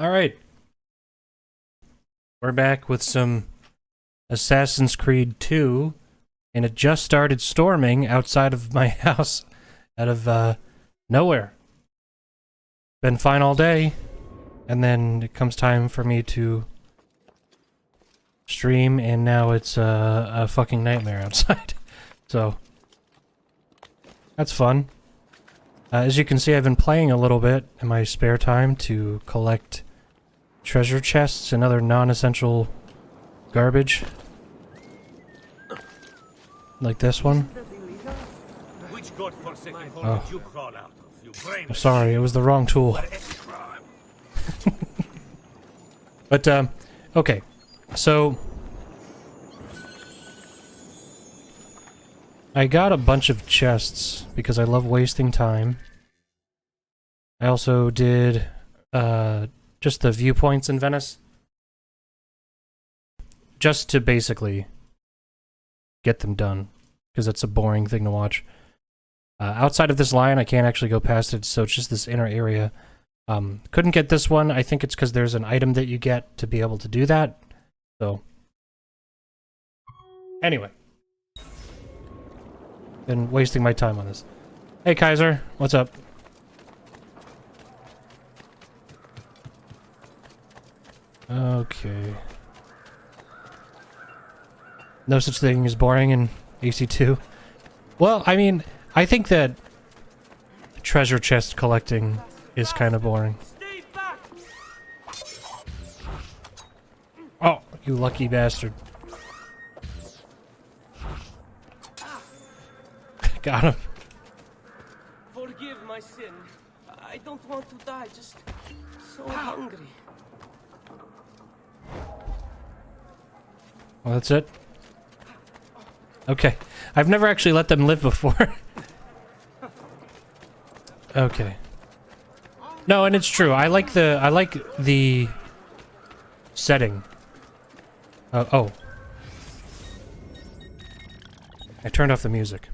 Alright. We're back with some Assassin's Creed 2, and it just started storming outside of my house out of nowhere. Been fine all day, and then it comes time for me to stream, and now it's a fucking nightmare outside. So, that's fun. As you can see, I've been playing a little bit in my spare time to collect treasure chests and other non-essential garbage. Like this one. Oh. I'm sorry, it was the wrong tool. But, okay. So, I got a bunch of chests because I love wasting time. I also did, just the viewpoints in Venice. Just to basically get them done, because it's a boring thing to watch. Outside of this line, I can't actually go past it, so it's just this inner area. Couldn't get this one. I think it's because there's an item that you get to be able to do that. So, anyway. Been wasting my time on this. Hey, Kaiser. What's up? Okay. No such thing as boring in AC2. Well, I mean, I think that treasure chest collecting is kind of boring. Oh, you lucky bastard. Got him. Forgive my sin. I don't want to die, just so hungry. Well, that's it? Okay. I've never actually let them live before. Okay. No, and it's true. I like the setting. Oh. I turned off the music.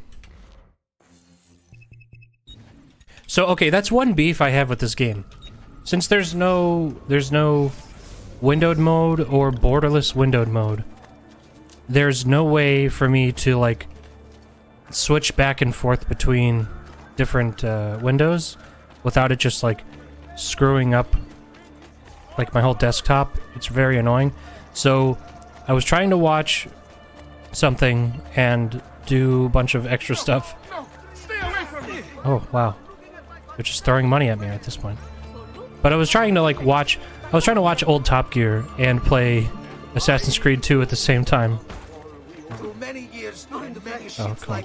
So, okay, that's one beef I have with this game. Since there's no windowed mode or borderless windowed mode, there's no way for me to, like, switch back and forth between different windows without it just, like, screwing up, like, my whole desktop. It's very annoying. So, I was trying to watch something and do a bunch of extra stuff. Oh, wow. They're just throwing money at me at this point. But I was trying to, like, watch old Top Gear and play Assassin's Creed 2 at the same time. Oh, cool.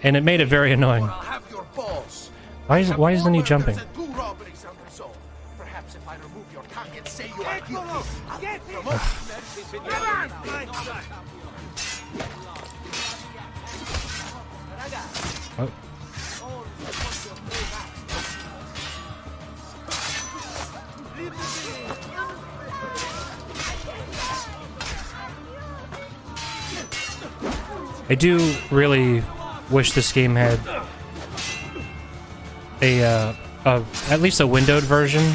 And it made it very annoying. Why isn't he jumping? Oh. I do really wish this game had at least a windowed version.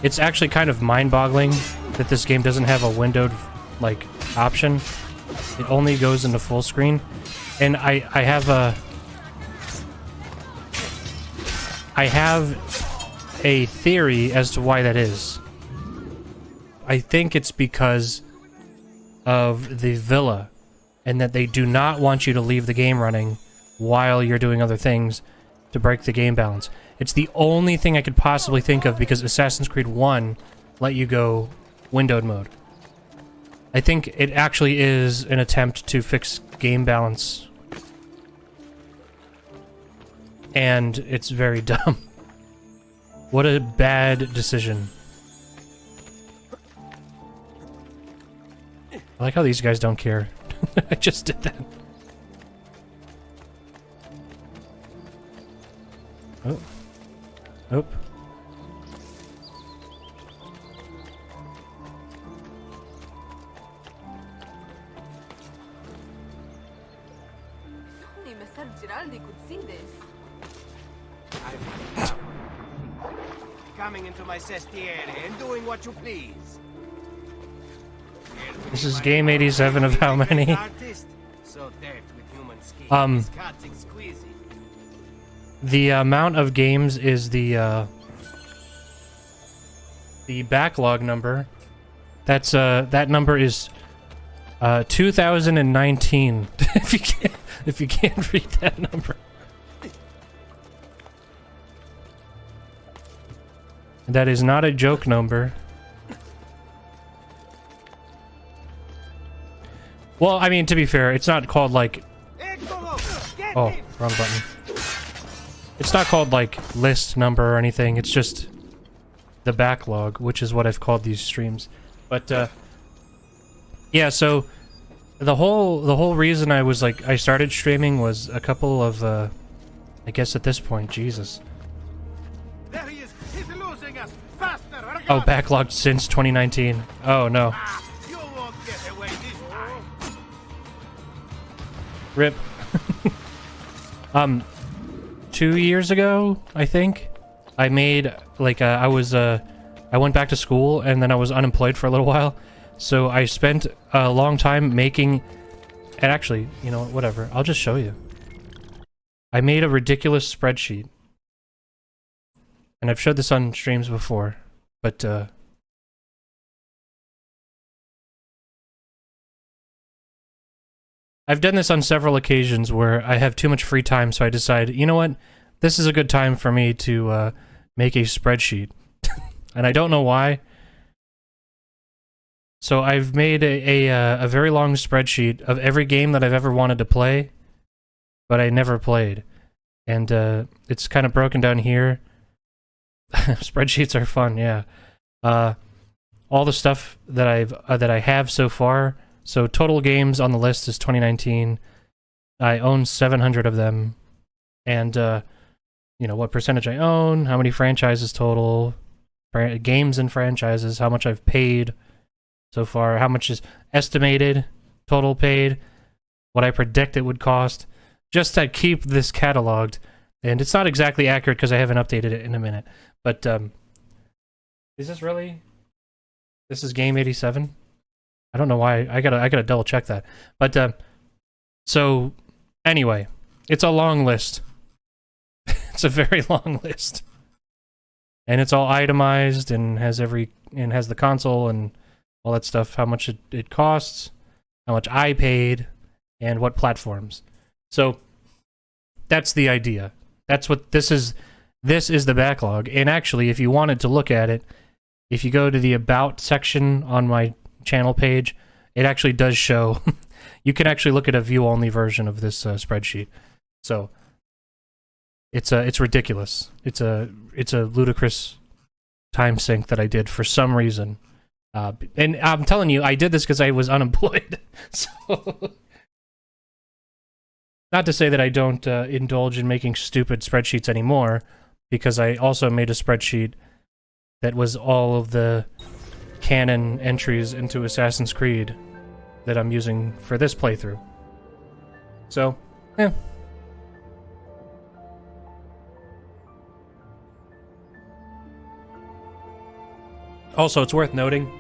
It's actually kind of mind-boggling that this game doesn't have a windowed, like, option. It only goes into full screen. And I have a theory as to why that is. I think it's because of the villa, and that they do not want you to leave the game running while you're doing other things to break the game balance. It's the only thing I could possibly think of, because Assassin's Creed 1 let you go windowed mode. I think it actually is an attempt to fix game balance. And it's very dumb. What a bad decision. I like how these guys don't care. I just did that. Oh. Oh. Only Messer Giraldi could see this. coming into my sestiere and doing what you please. This is game 87 of how many? So decked with human skin. Um, Cuts exquisite. The amount of games is the backlog number. That's that number is 2019. if you can't read that number. That is not a joke number. Well, I mean, to be fair, it's not called like... Oh, wrong button. It's not called like list number or anything. It's just the backlog, which is what I've called these streams. But yeah, so the whole reason I was like I started streaming was a couple of I guess at this point, Jesus. There he is. He's losing us. Faster. Oh, backlogged since 2019. Oh no. You won't get away this time. Rip. 2 years ago, I think, I made like I went back to school and then I was unemployed for a little while, so I spent a long time making. And actually, you know, whatever. I'll just show you. I made a ridiculous spreadsheet, and I've showed this on streams before, but I've done this on several occasions where I have too much free time, so I decide, you know what, this is a good time for me to make a spreadsheet. And I don't know why. So I've made a very long spreadsheet of every game that I've ever wanted to play, but I never played. And it's kind of broken down here. Spreadsheets are fun, yeah. All the stuff that I have so far. So total games on the list is 2019. I own 700 of them, and you know what percentage I own, how many franchises total, games and franchises, how much I've paid so far, how much is estimated total paid, what I predict it would cost, just to keep this cataloged. And it's not exactly accurate because I haven't updated it in a minute. But is this really? This is game 87. I don't know why. I gotta double check that. But so anyway, it's a long list. It's a very long list, and it's all itemized and has the console and all that stuff. How much it costs, how much I paid, and what platforms. So that's the idea. That's what this is. This is the backlog. And actually, if you wanted to look at it, if you go to the About section on my channel page, it actually does show. You can actually look at a view-only version of this spreadsheet. So it's ridiculous. It's a ludicrous time sink that I did for some reason. And I'm telling you, I did this because I was unemployed. So not to say that I don't indulge in making stupid spreadsheets anymore, because I also made a spreadsheet that was all of the canon entries into Assassin's Creed that I'm using for this playthrough. So, yeah. Also, it's worth noting,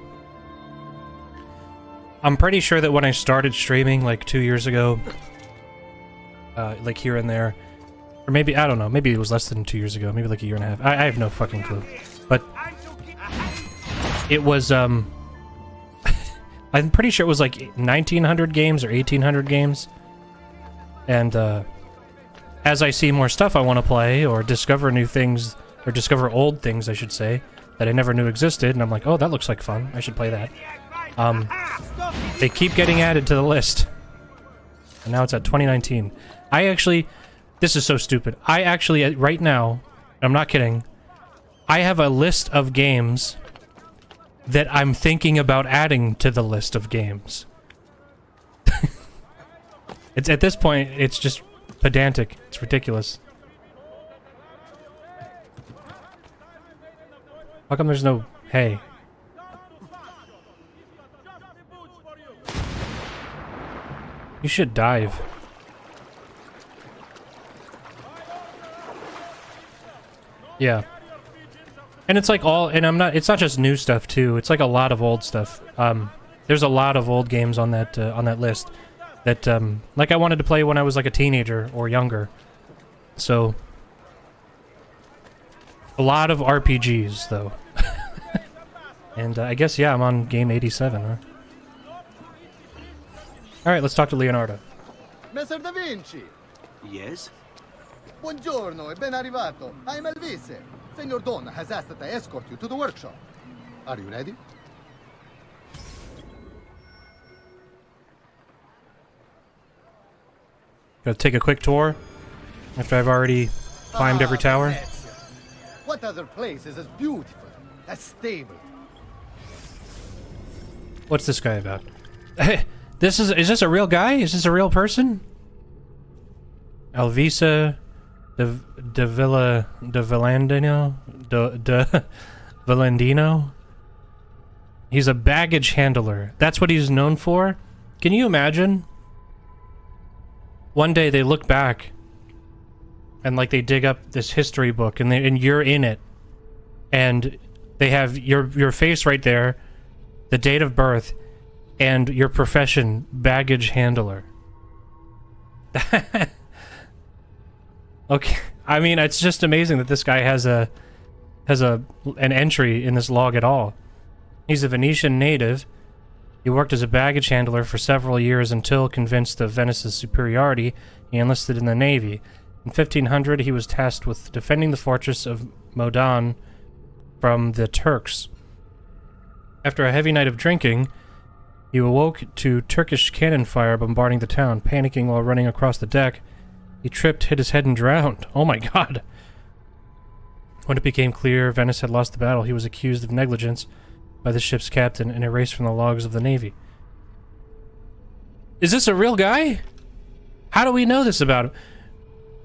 I'm pretty sure that when I started streaming like 2 years ago, like here and there, or maybe, I don't know, maybe it was less than 2 years ago, maybe like a year and a half. I have no fucking clue. But it was, I'm pretty sure it was like 1900 games or 1800 games. And as I see more stuff I want to play, or discover new things, or discover old things, I should say, that I never knew existed, and I'm like, oh, that looks like fun, I should play that. They keep getting added to the list. And now it's at 2019. I actually, this is so stupid. I actually, right now, I'm not kidding, I have a list of games that I'm thinking about adding to the list of games. It's at this point, it's just pedantic. It's ridiculous. How come there's no hay? You should dive. Yeah. And it's like all, and it's not just new stuff too. It's like a lot of old stuff. There's a lot of old games on that list that like I wanted to play when I was like a teenager or younger. So a lot of RPGs though. And I guess yeah, I'm on game 87, huh? All right, let's talk to Leonardo. Messer Da Vinci! Yes? Buongiorno e ben arrivato. I'm Elvise. Senor Don has asked that I escort you to the workshop. Are you ready? Gotta take a quick tour after I've already climbed every tower. Venezia. What other place is as beautiful, as stable? What's this guy about? Is this a real guy? Is this a real person? Alvisa de Villandino? He's a baggage handler. That's what he's known for? Can you imagine? One day they look back and like they dig up this history book and you're in it. And they have your face right there, the date of birth, and your profession, baggage handler. Okay, I mean, it's just amazing that this guy has an entry in this log at all. He's a Venetian native. He worked as a baggage handler for several years until, convinced of Venice's superiority, he enlisted in the navy. In 1500, he was tasked with defending the fortress of Modon from the Turks. After a heavy night of drinking, he awoke to Turkish cannon fire bombarding the town. Panicking while running across the deck, he tripped, hit his head, and drowned. Oh my god. When it became clear Venice had lost the battle, he was accused of negligence by the ship's captain and erased from the logs of the Navy. Is this a real guy? How do we know this about him?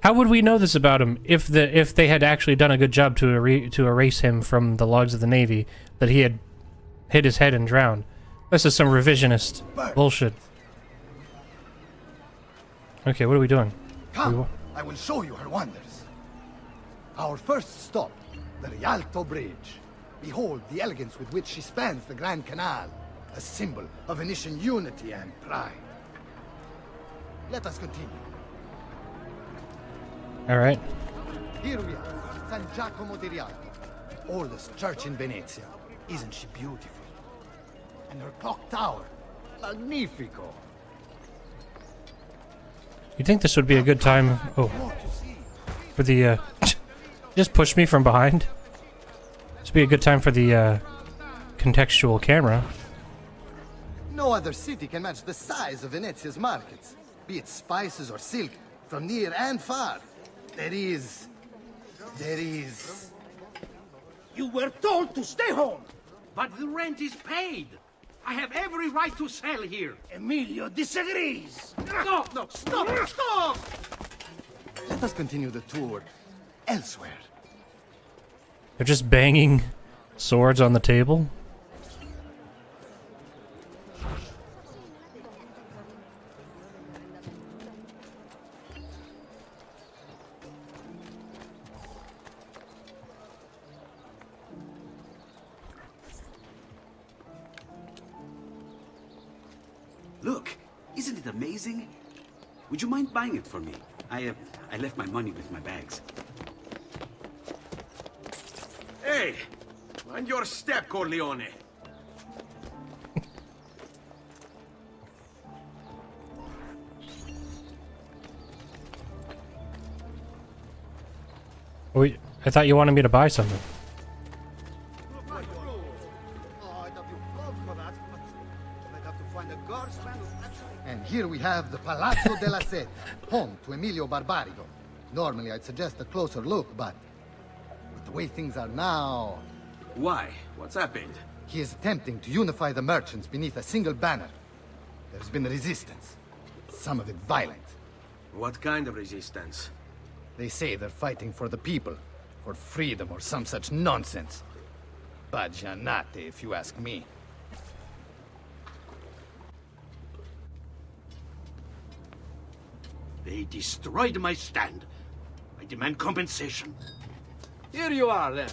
How would we know this about him if they had actually done a good job to erase him from the logs of the Navy, that he had hit his head and drowned? This is some revisionist bullshit. Okay, what are we doing? Come, I will show you her wonders. Our first stop, the Rialto Bridge. Behold the elegance with which she spans the Grand Canal, a symbol of Venetian unity and pride. Let us continue. All right. Here we are, San Giacomo di Rialto, oldest church in Venezia. Isn't she beautiful? And her clock tower, magnifico. You think this would be a good time? Oh, for the just push me from behind. This would be a good time for the contextual camera. No other city can match the size of Venezia's markets, be it spices or silk, from near and far. There is. You were told to stay home, but the rent is paid. I have every right to sell here. Emilio disagrees. No, stop! Let us continue the tour elsewhere. They're just banging swords on the table. Look, isn't it amazing? Would you mind buying it for me? I left my money with my bags. Hey, mind your step, Corleone. Wait, I thought you wanted me to buy something. And here we have the Palazzo della Seta, home to Emilio Barbarigo. Normally I'd suggest a closer look, but with the way things are now... Why? What's happened? He is attempting to unify the merchants beneath a single banner. There's been resistance, some of it violent. What kind of resistance? They say they're fighting for the people, for freedom or some such nonsense. Baggianate, if you ask me. They destroyed my stand. I demand compensation. Here you are, then.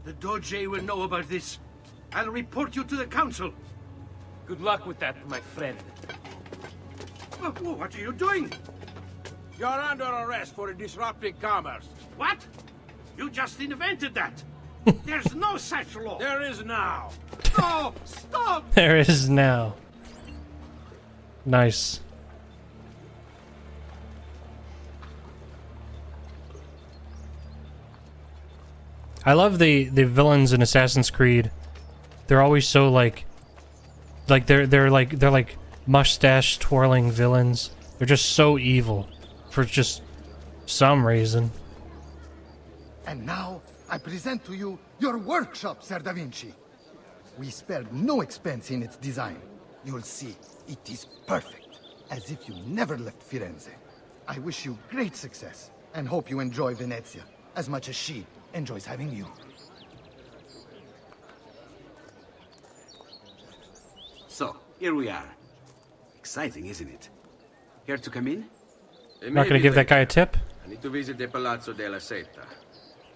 The Doge will know about this. I'll report you to the council. Good luck with that, my friend. What are you doing? You're under arrest for disrupting commerce. What? You just invented that. There's no such law. There is now. No, stop! There is now. Nice. I love the villains in Assassin's Creed. They're always so like they're like mustache twirling villains. They're just so evil for just some reason. And now, I present to you your workshop, Ser Da Vinci. We spared no expense in its design. You'll see, it is perfect, as if you never left Firenze. I wish you great success, and hope you enjoy Venezia, as much as she enjoys having you. So, here we are. Exciting, isn't it? Care to come in? Not gonna give that guy a tip? I need to visit the Palazzo della Seta.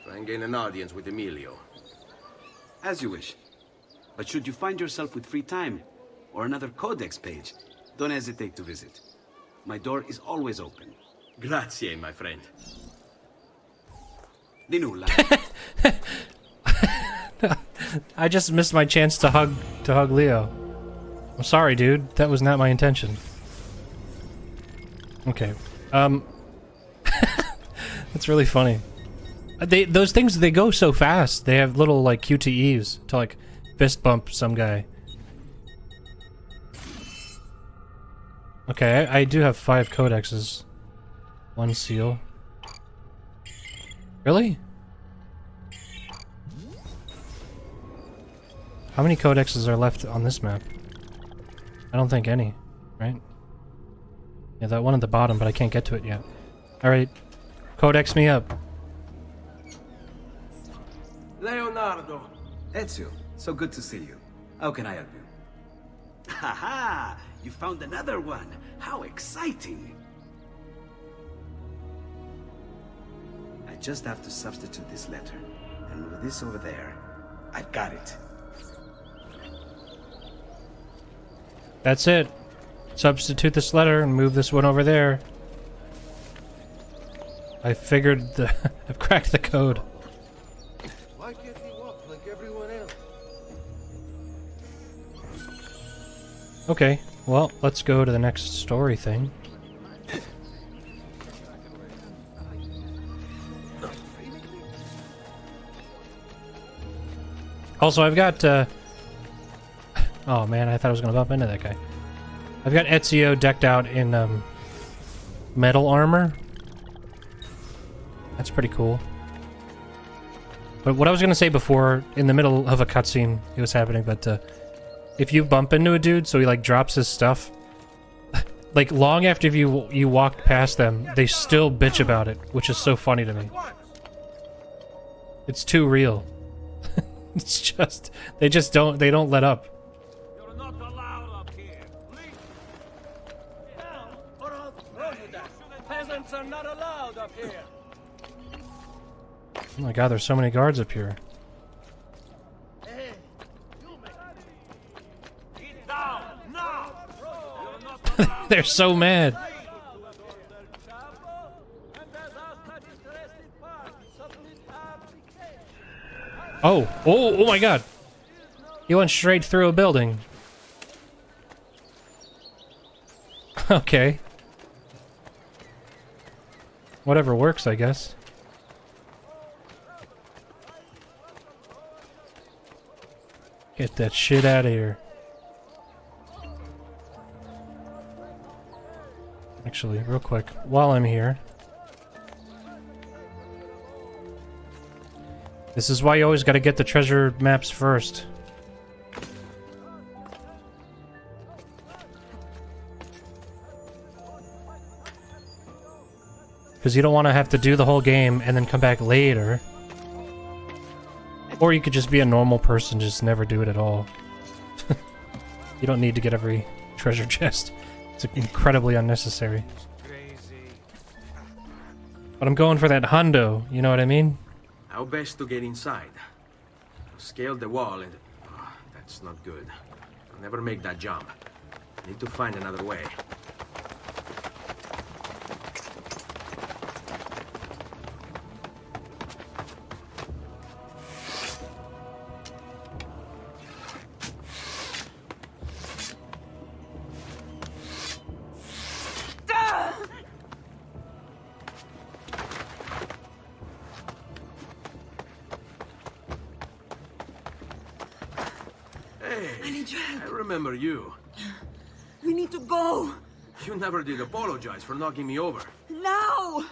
Try and gain an audience with Emilio. As you wish. But should you find yourself with free time, or another codex page, don't hesitate to visit. My door is always open. Grazie, my friend. Di nulla. I just missed my chance to hug Leo. I'm sorry, dude. That was not my intention. Okay. That's really funny. Those things, they go so fast. They have little like QTEs to like fist bump some guy. Okay, I do have 5 codexes. 1 seal. Really? How many codexes are left on this map? I don't think any, right? Yeah, that one at the bottom, but I can't get to it yet. Alright. Codex me up. Leonardo. Ezio, so good to see you. How can I help you? Haha! You found another one! How exciting! I just have to substitute this letter, and move this over there. I've got it. That's it. Substitute this letter and move this one over there. I figured the... I've cracked the code. Why can't he walk like everyone else? Okay, well, let's go to the next story thing. Also, I've got, oh man, I thought I was gonna bump into that guy. I've got Ezio decked out in, metal armor. That's pretty cool. But what I was gonna say before, in the middle of a cutscene, it was happening, but, if you bump into a dude, so he, like, drops his stuff, like, long after you walked past them, they still bitch about it, which is so funny to me. It's too real. It's just, they don't let up. You're not allowed up here. Please. Peasants are not allowed up here. Oh my god, there's so many guards up here. Get down now. You're not allowed. They're so mad. Oh my god. He went straight through a building. Okay. Whatever works, I guess. Get that shit out of here. Actually, real quick, while I'm here. This is why you always gotta get the treasure maps first. Because you don't want to have to do the whole game and then come back later. Or you could just be a normal person, just never do it at all. You don't need to get every treasure chest. It's incredibly unnecessary. But I'm going for that hundo, you know what I mean? How best to get inside? scaled the wall and... Oh, that's not good. I'll never make that jump. Need to find another way. I remember you. We need to go. You never did apologize for knocking me over. Now!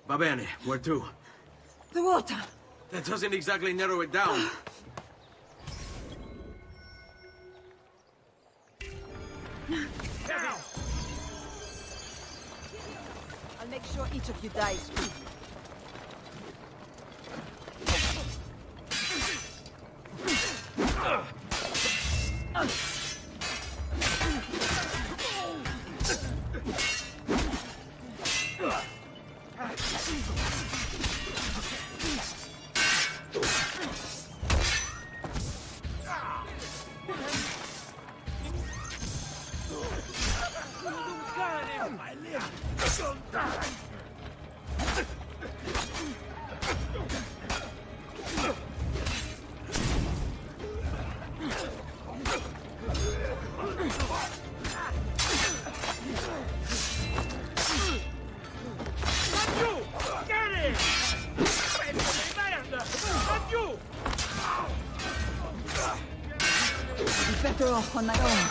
Va bene, where to? The water. That doesn't exactly narrow it down. I'll make sure each of you dies. Better off on my own.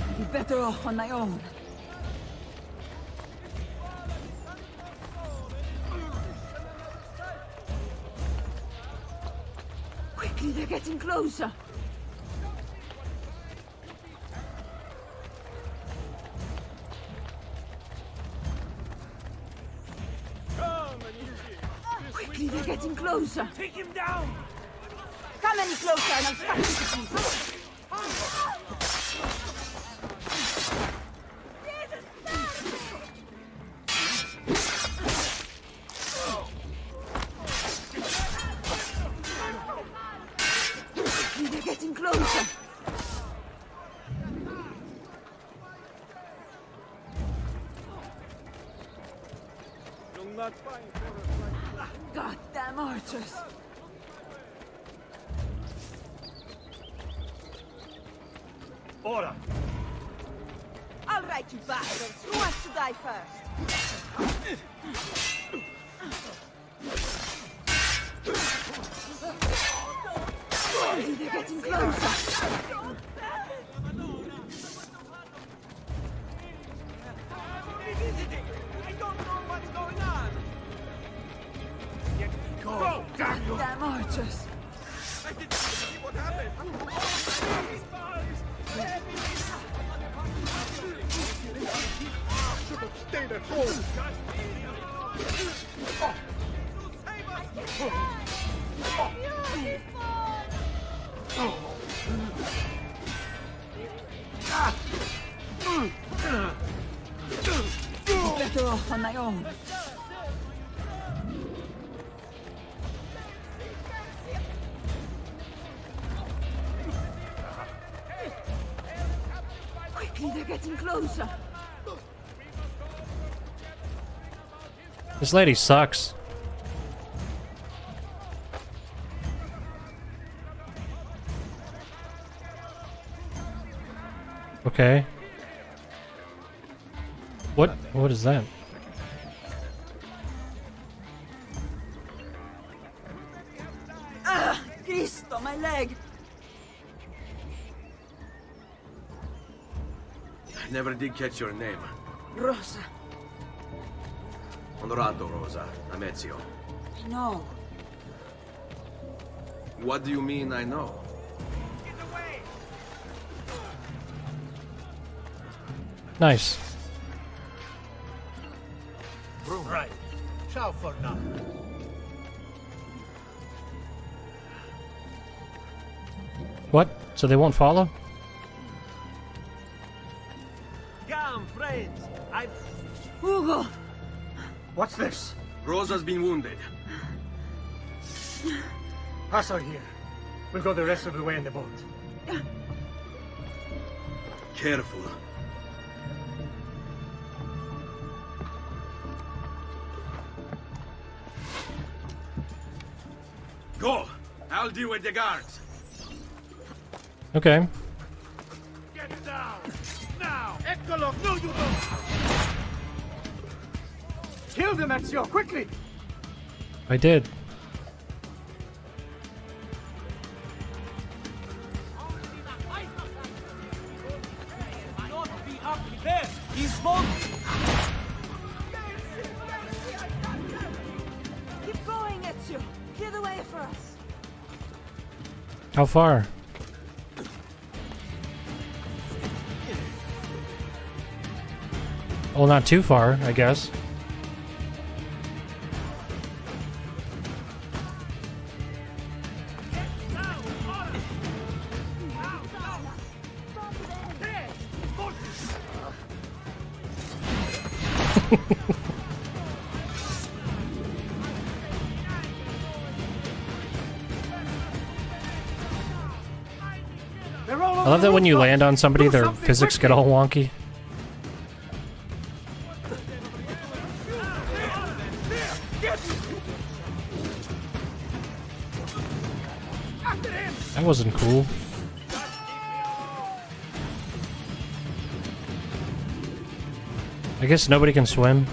I'd be better off on my own. Quickly, they're getting closer. Quickly, they're getting closer. Take him down! Come any closer and I'll cut you to pieces. Quickly, they're getting closer. Goddamn archers! Ora! All right, you bastards. Who wants to die first? They're getting closer. I don't know what's going on! Go! Goddamn archers! I didn't see what happened! Should have stayed at home! Better off on my own. Quickly, they're getting closer. This lady sucks. Okay. What is that? Ah! Cristo, my leg! I never did catch your name. Rosa. Onorato, Rosa. I'm Ezio. No. What do you mean I know? Nice. Right. Ciao for now. What? So they won't follow? Come, friends. Ugo! What's this? Rosa's been wounded. Pass her here. We'll go the rest of the way in the boat. Careful. Go! I'll deal with the guards. Okay. Get down! Now! Eccolo! No, you don't! Kill them, Ezio! Quickly! I did. Not be up there. He's both. Keep going, Ezio! Clear the way for us! How far? Well, not too far, I guess. I love that when you land on somebody, their physics get all wonky. That wasn't cool. I guess nobody can swim.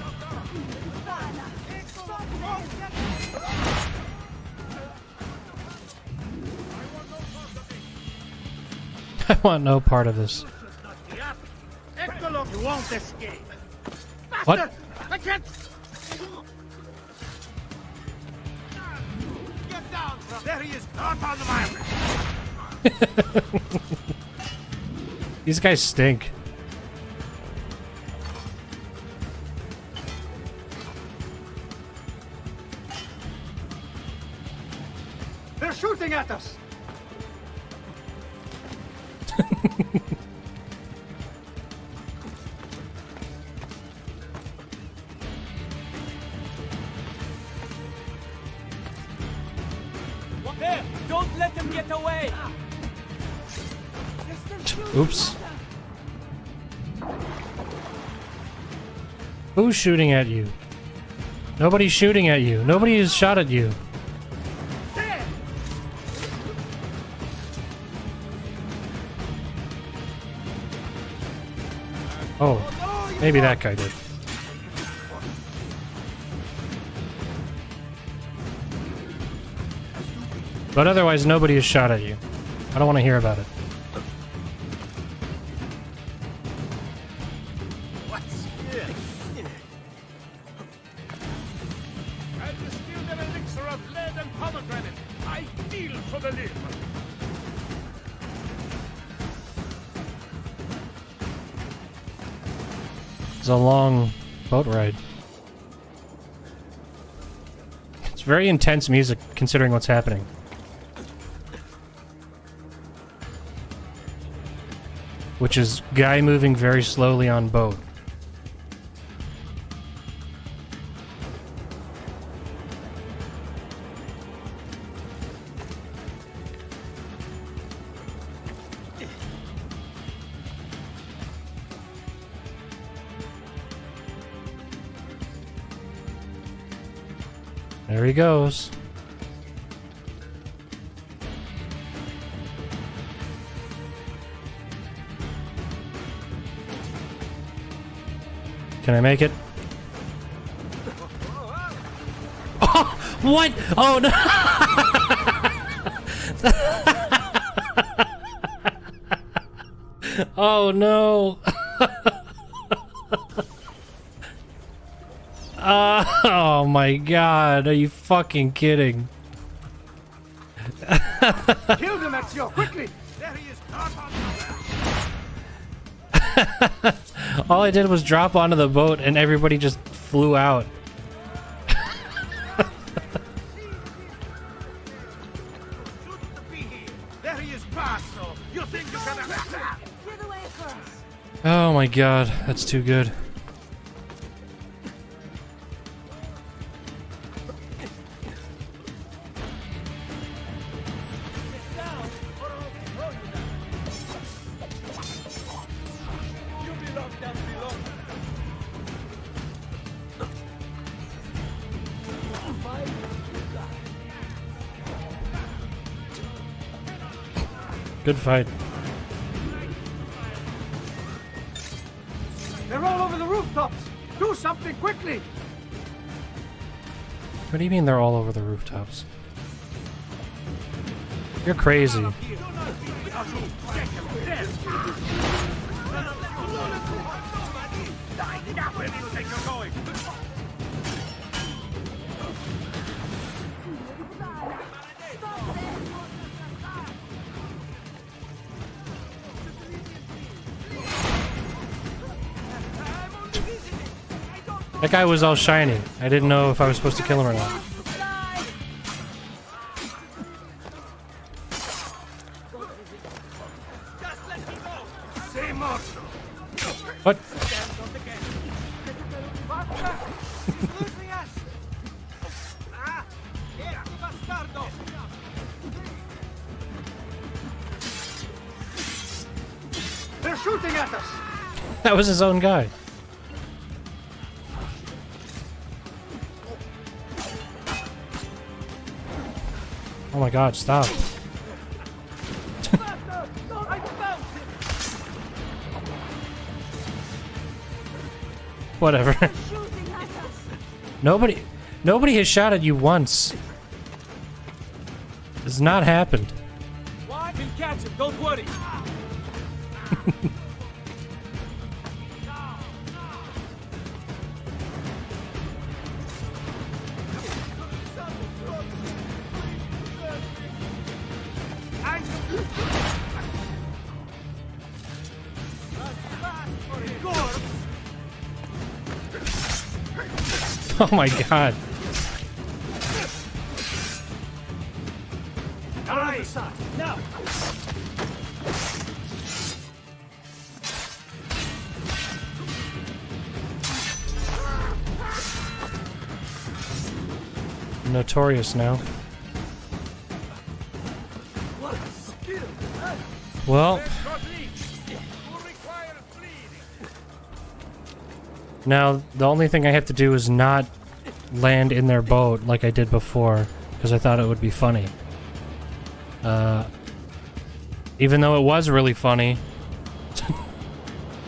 I want no part of this. Eccolo! You won't escape! What? Faster! I can't! Get down from there! He is not on the map! These guys stink. They're shooting at us! There. Don't let him get away. Oops. Who's shooting at you? Nobody's shooting at you. Nobody has shot at you. Oh, maybe that guy did. But otherwise, nobody has shot at you. I don't want to hear about it. What's here? I distilled an elixir of lead and pomegranate. Ideal for the liver. It's a long boat ride. It's very intense music considering what's happening. Which is guy moving very slowly on boat. There he goes. Can I make it? Oh, what? Oh no! Oh no! Oh my god, are you fucking kidding? Kill them, Ezio, quickly! There he is, not on the map. All I did was drop onto the boat and everybody just flew out. There he is, Basso! You think you can... Clear the way for us! Oh Oh my god, that's too good. Good fight. They're all over the rooftops! Do something quickly! What do you mean they're all over the rooftops? You're crazy. That guy was all shiny. I didn't know if I was supposed to kill him or not. What? They're shooting at us! That was his own guy. Oh my god, stop. Whatever. Nobody has shot at you once. It's not happened. What? We'll catch him, don't worry. Oh my god. All right, now. Notorious now. Well. Now, the only thing I have to do is not land in their boat like I did before, because I thought it would be funny. Even though it was really funny,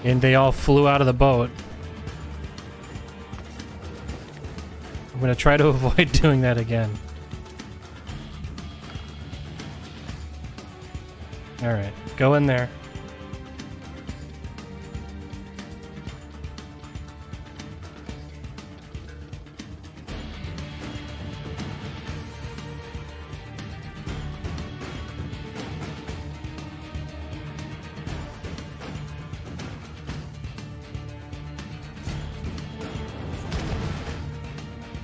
and they all flew out of the boat. I'm gonna try to avoid doing that again. Alright, go in there.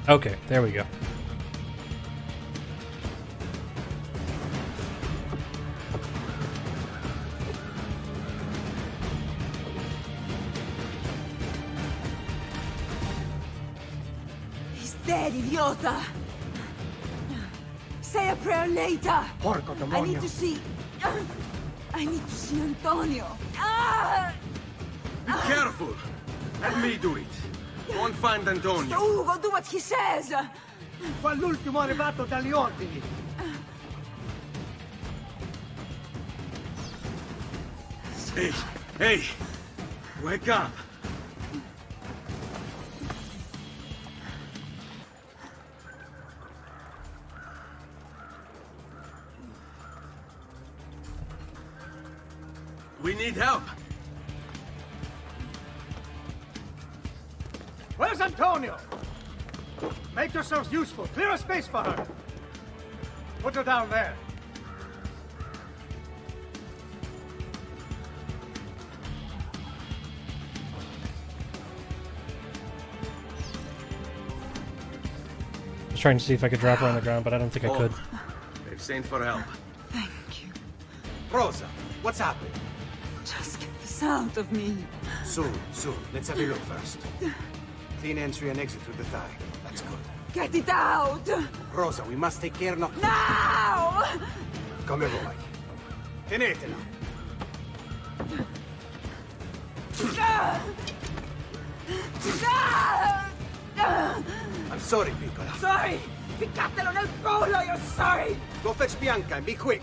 Okay, there we go. He's dead, idiota! Say a prayer later! Porco I demonio. need to see... I need to see Antonio. Ah! Be careful! Let me do it. Go and find Antonio. Ugo, do what he says! Qua l'ultimo arrivato dagli ordini. Hey, hey! Wake up! We need help! Where's Antonio? Make yourselves useful. Clear a space for her. Put her down there. I was trying to see if I could drop her on the ground, but I don't think I could. They've sent for help. Thank you. Rosa, what's happening? Just get this out of me. Soon. Let's have a look first. Clean entry and exit through the thigh. That's good. Get it out! Rosa, we must take care not... Now! Come vuoi. Tenetela. I'm sorry, Piccola. Sorry! Ficcatelo nel culo, you're sorry! Go fetch Bianca and be quick.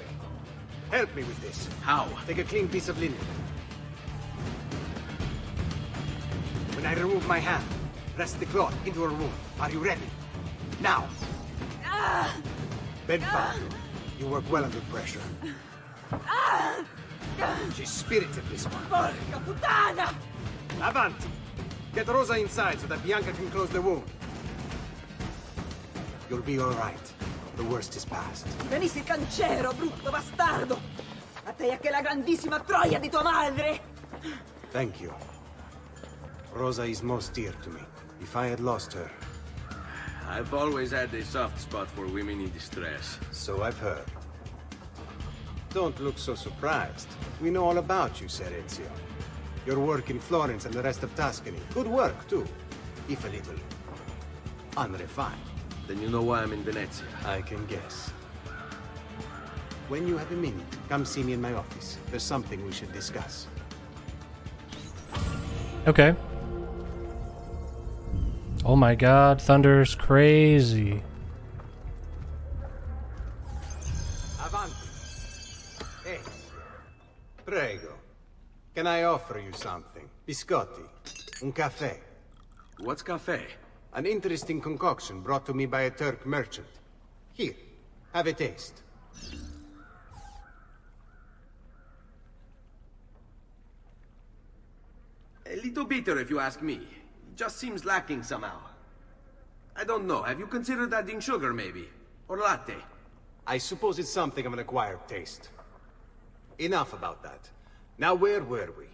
Help me with this. How? Take a clean piece of linen. When I remove my hand, press the cloth into her wound. Are you ready? Now! Benfalco, you work well under pressure. She's spirited, this one. Porca puttana! Avanti! Get Rosa inside so that Bianca can close the wound. You'll be all right. The worst is past. Venice cancero, brutto bastardo! A te e a che la grandissima troia di tua madre! Thank you. Rosa is most dear to me. If I had lost her... I've always had a soft spot for women in distress. So I've heard. Don't look so surprised. We know all about you, Sir Ezio. Your work in Florence and the rest of Tuscany. Good work, too. If a little... unrefined. Then you know why I'm in Venezia. I can guess. When you have a minute, come see me in my office. There's something we should discuss. Okay. Oh my god, Thunder's crazy. Avanti. Hey. Prego. Can I offer you something? Biscotti. Un caffè. What's cafe? An interesting concoction brought to me by a Turk merchant. Here, have a taste. A little bitter if you ask me. It just seems lacking somehow. I don't know, have you considered adding sugar maybe? Or latte? I suppose it's something of an acquired taste. Enough about that. Now where were we?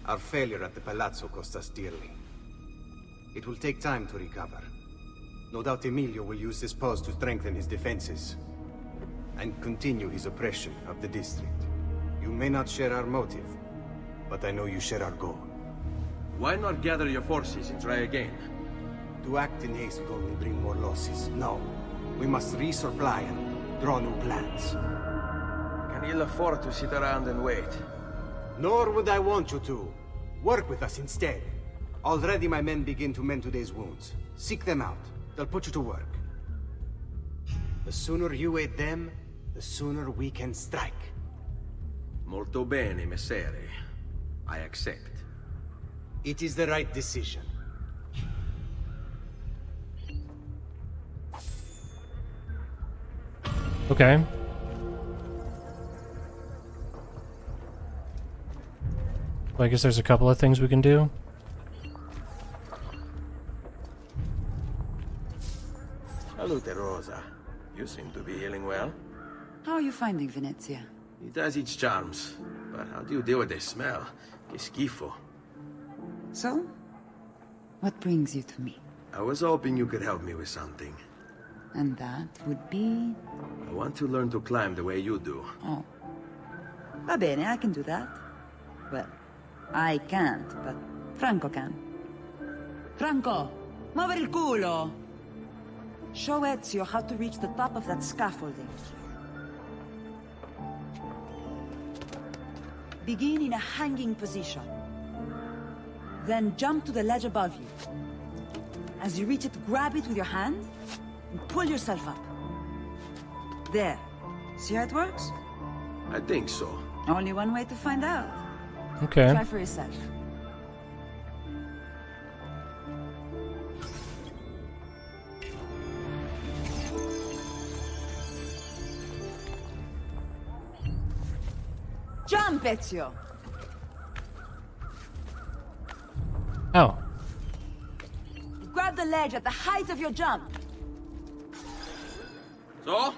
Our failure at the Palazzo cost us dearly. It will take time to recover. No doubt Emilio will use this pause to strengthen his defenses and continue his oppression of the district. You may not share our motive, but I know you share our goal. Why not gather your forces and try again? To act in haste would only bring more losses. No, we must resupply and draw new plans. Can ill afford to sit around and wait. Nor would I want you to. Work with us instead. Already my men begin to mend today's wounds. Seek them out. They'll put you to work. The sooner you aid them, the sooner we can strike. Molto bene, messere. I accept. It is the right decision. Okay. Well, I guess there's a couple of things we can do. Salute, Rosa. You seem to be healing well. How are you finding Venezia? It has its charms. But how do you deal with the smell? Que schifo. So, what brings you to me? I was hoping you could help me with something. And that would be... I want to learn to climb the way you do. Oh. Va bene, I can do that. Well, I can't, but Franco can. Franco, muovere il culo! Show Ezio how to reach the top of that scaffolding. Begin in a hanging position. Then jump to the ledge above you. As you reach it, grab it with your hand and pull yourself up. There. See how it works? I think so. Only one way to find out. Okay. Try for yourself. Jump, Ezio! Oh. Grab the ledge at the height of your jump. So?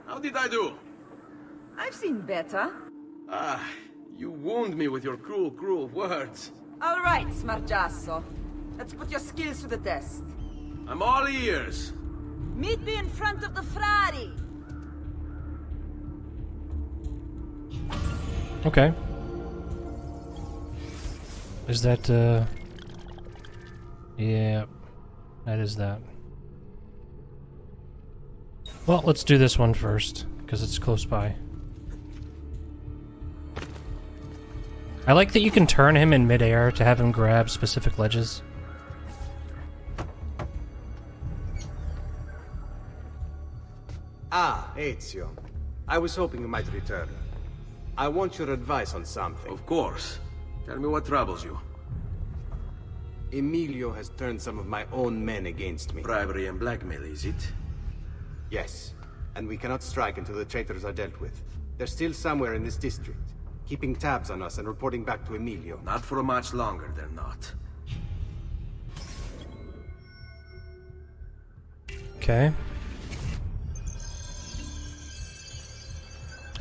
How did I do? I've seen better. Ah, you wound me with your cruel, cruel words. All right, smargiasso. Let's put your skills to the test. I'm all ears. Meet me in front of the Frari. Okay. Is that, yeah, that is that. Well, let's do this one first, because it's close by. I like that you can turn him in midair to have him grab specific ledges. Ah, Ezio. I was hoping you might return. I want your advice on something. Of course. Tell me what troubles you. Emilio has turned some of my own men against me. Bribery and blackmail, is it? Yes, and we cannot strike until the traitors are dealt with. They're still somewhere in this district, keeping tabs on us and reporting back to Emilio. Not for much longer, they're not. Okay.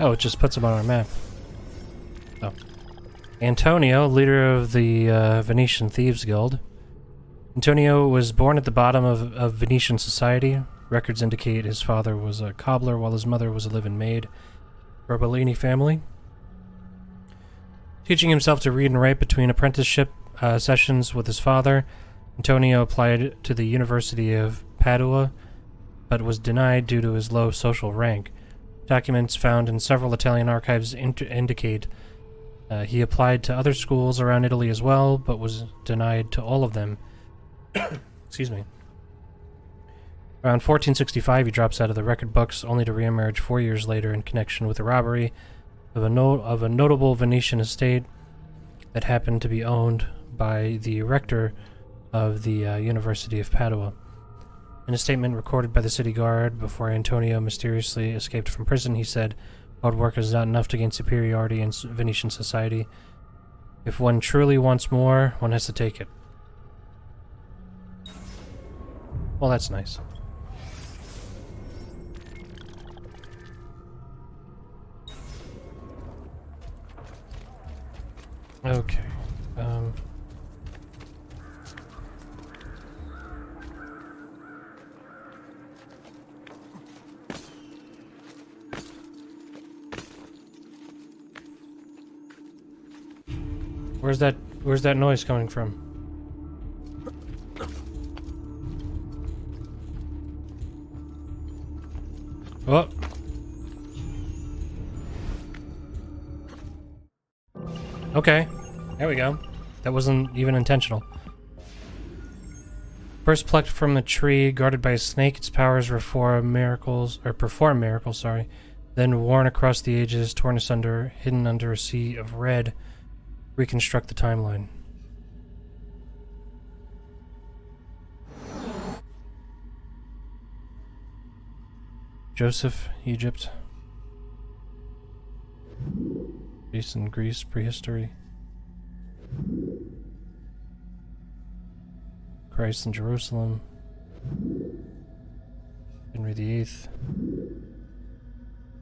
Oh, it just puts him on our map. Oh. Antonio, leader of the Venetian Thieves Guild. Antonio was born at the bottom of Venetian society. Records indicate his father was a cobbler while his mother was a live-in maid for a Bellini family. Teaching himself to read and write between apprenticeship sessions with his father, Antonio applied to the University of Padua, but was denied due to his low social rank. Documents found in several Italian archives indicate he applied to other schools around Italy as well, but was denied to all of them. Excuse me. Around 1465, he drops out of the record books, only to reemerge 4 years later in connection with the robbery of a notable Venetian estate that happened to be owned by the rector of the University of Padua. In a statement recorded by the city guard before Antonio mysteriously escaped from prison, he said, "Hard work is not enough to gain superiority in Venetian society. If one truly wants more, one has to take it." Well, that's nice. Okay. Where's that noise coming from? Oh. Okay. There we go. That wasn't even intentional. First plucked from a tree, guarded by a snake, its powers perform miracles, sorry. Then worn across the ages, torn asunder, hidden under a sea of red. Reconstruct the timeline. Joseph, Egypt. Jason, Greece, prehistory. Christ in Jerusalem. Henry VIII.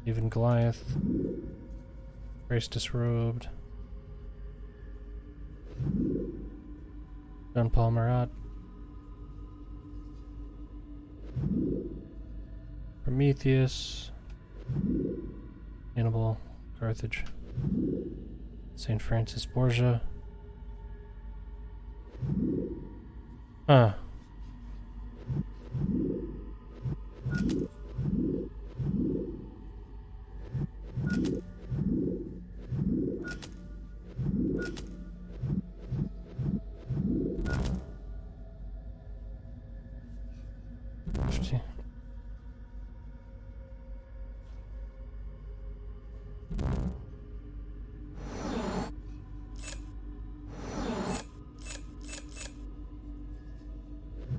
Even Goliath. Christ disrobed. John Paul Marat. Prometheus. Hannibal, Carthage. St. Francis Borgia. Huh.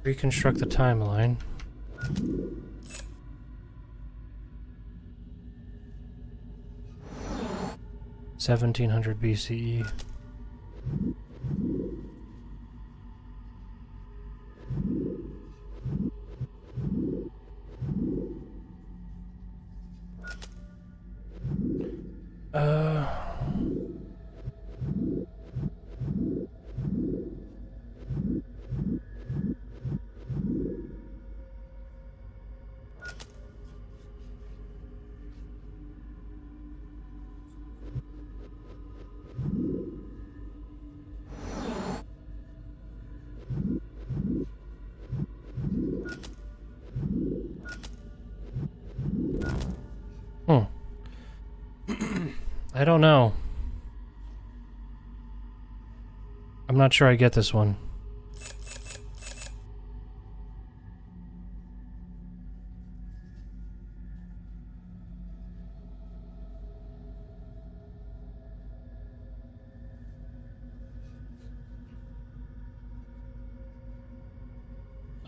Reconstruct the timeline. (1700 BCE). I don't know. I'm not sure I get this one.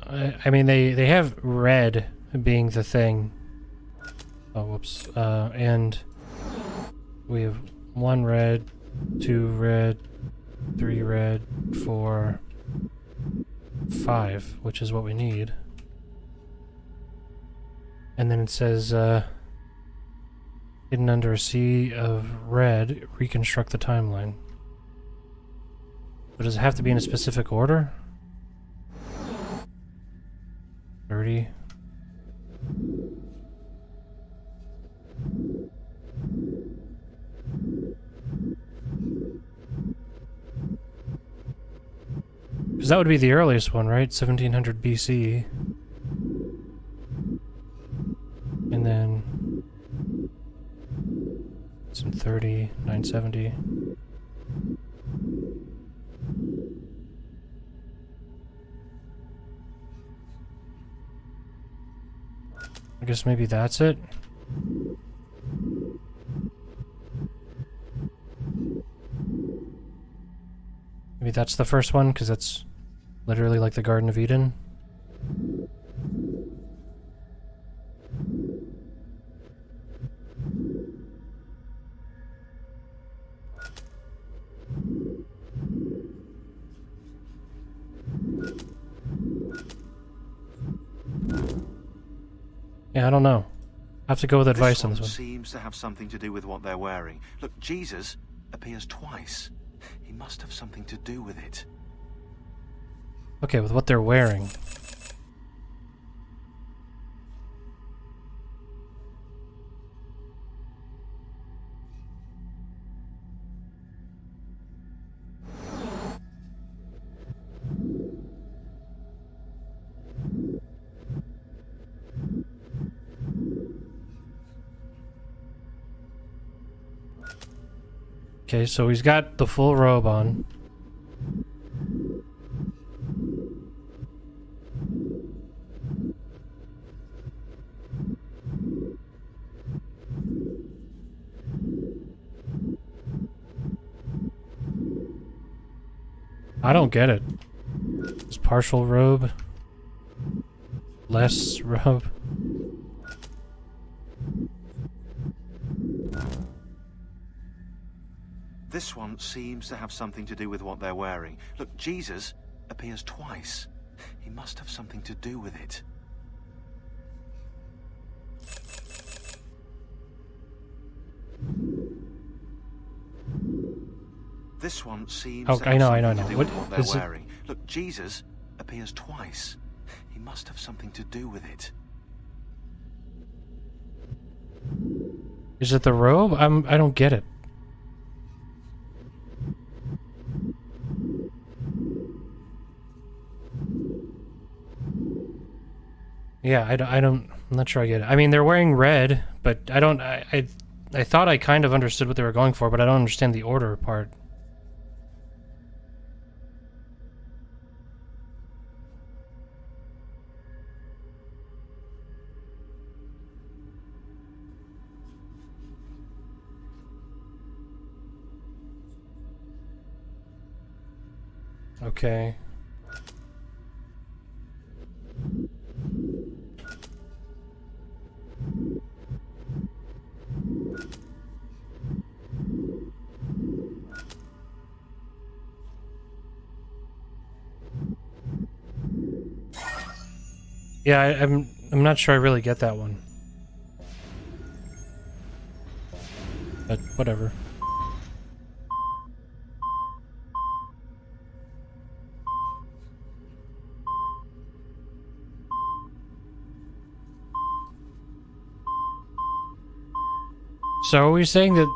I mean, they have red being the thing. Oh, whoops. And we have 1 red, 2 red, 3 red, 4, 5, which is what we need. And then it says, hidden under a sea of red, reconstruct the timeline. But does it have to be in a specific order? 30. Because that would be the earliest one, right? 1700 BC. And then it's in 30, 970. I guess maybe that's it. Maybe that's the first one, because that's literally like the Garden of Eden. Yeah, I don't know. I have to go with advice on this one. Seems to have something to do with what they're wearing. Look, Jesus appears twice. He must have something to do with it. Okay, with what they're wearing. Okay, so he's got the full robe on. I don't get it. It's partial robe. Less robe. This one seems to have something to do with what they're wearing. Look, Jesus appears twice. He must have something to do with it. This one seems to have something to do with what they're wearing. Look, Jesus appears twice. He must have something to do with it. Is it the robe? I don't get it. Yeah, I'm not sure I get it. I mean, they're wearing red, but I thought I kind of understood what they were going for, but I don't understand the order part. Okay. Yeah, I'm not sure I really get that one. But whatever. So are we saying that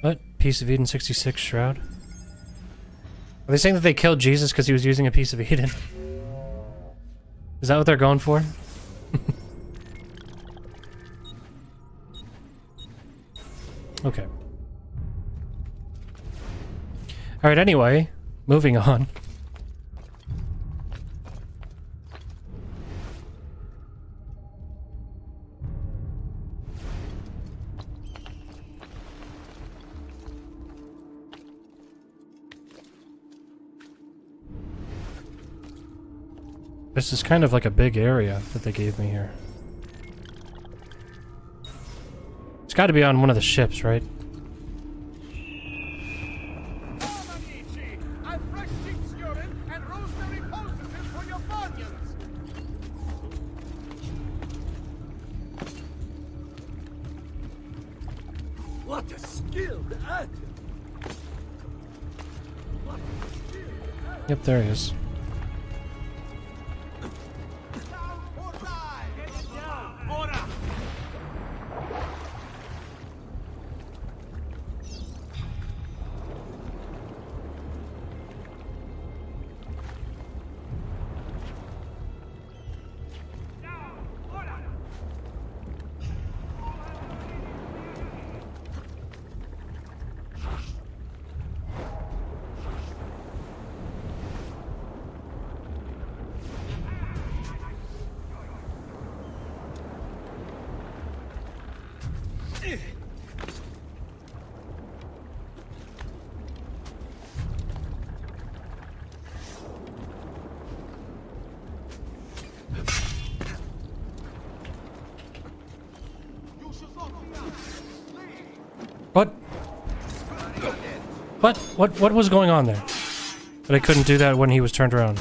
What? Piece of Eden 66 shroud? Are they saying that they killed Jesus because he was using a piece of Eden? Is that what they're going for? Okay. Alright, anyway, moving on. This is kind of like a big area that they gave me here. It's got to be on one of the ships, right? What a skilled actor! Yep, there he is. What was going on there? But I couldn't do that when he was turned around.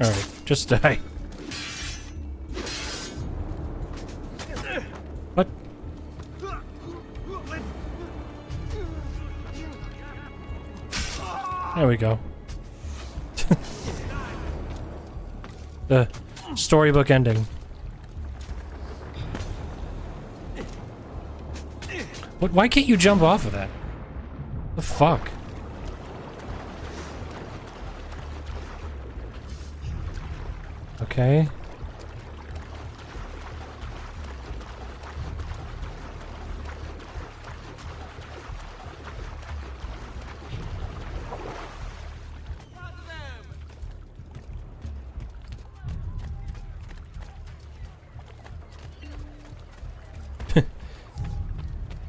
Alright, just die. What? There we go. The storybook ending. What? Why can't you jump off of that? The fuck? Okay.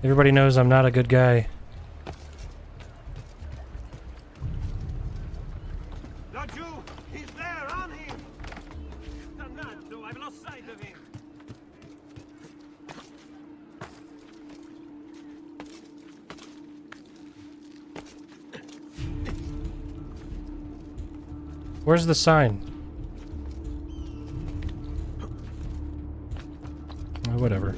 Everybody knows I'm not a good guy. Not you! He's there, on him! Dannato, I've lost sight of him! Where's the sign? Oh, whatever.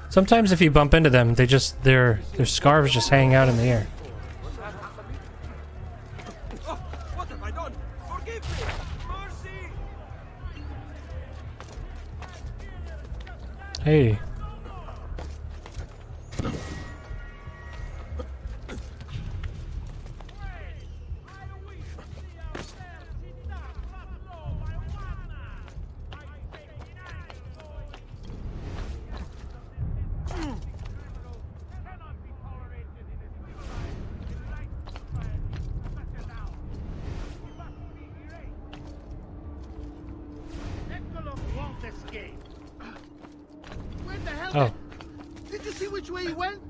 Sometimes if you bump into them, they just their scarves just hang out in the air. Oh, what have I done? Forgive me! Mercy! Hey. Oh. Did you see which way he went?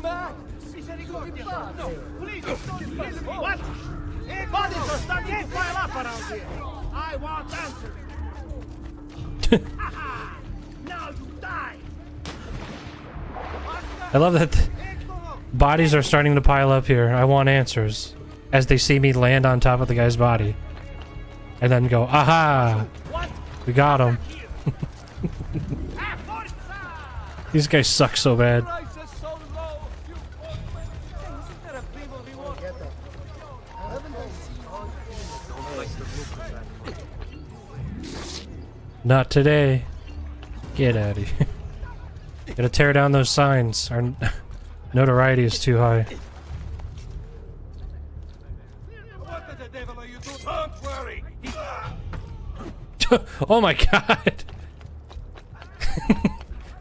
Man! He said he got him. No, please What? Bodies are starting to pile up around here. I want answers. Now you die. I love that bodies are starting to pile up here. I want answers. As they see me land on top of the guy's body. And then go, aha! We got him. These guys suck so bad. Not today. Get out of here. Gotta tear down those signs. Our notoriety is too high. What the devil are you doing? Don't worry. Oh my god!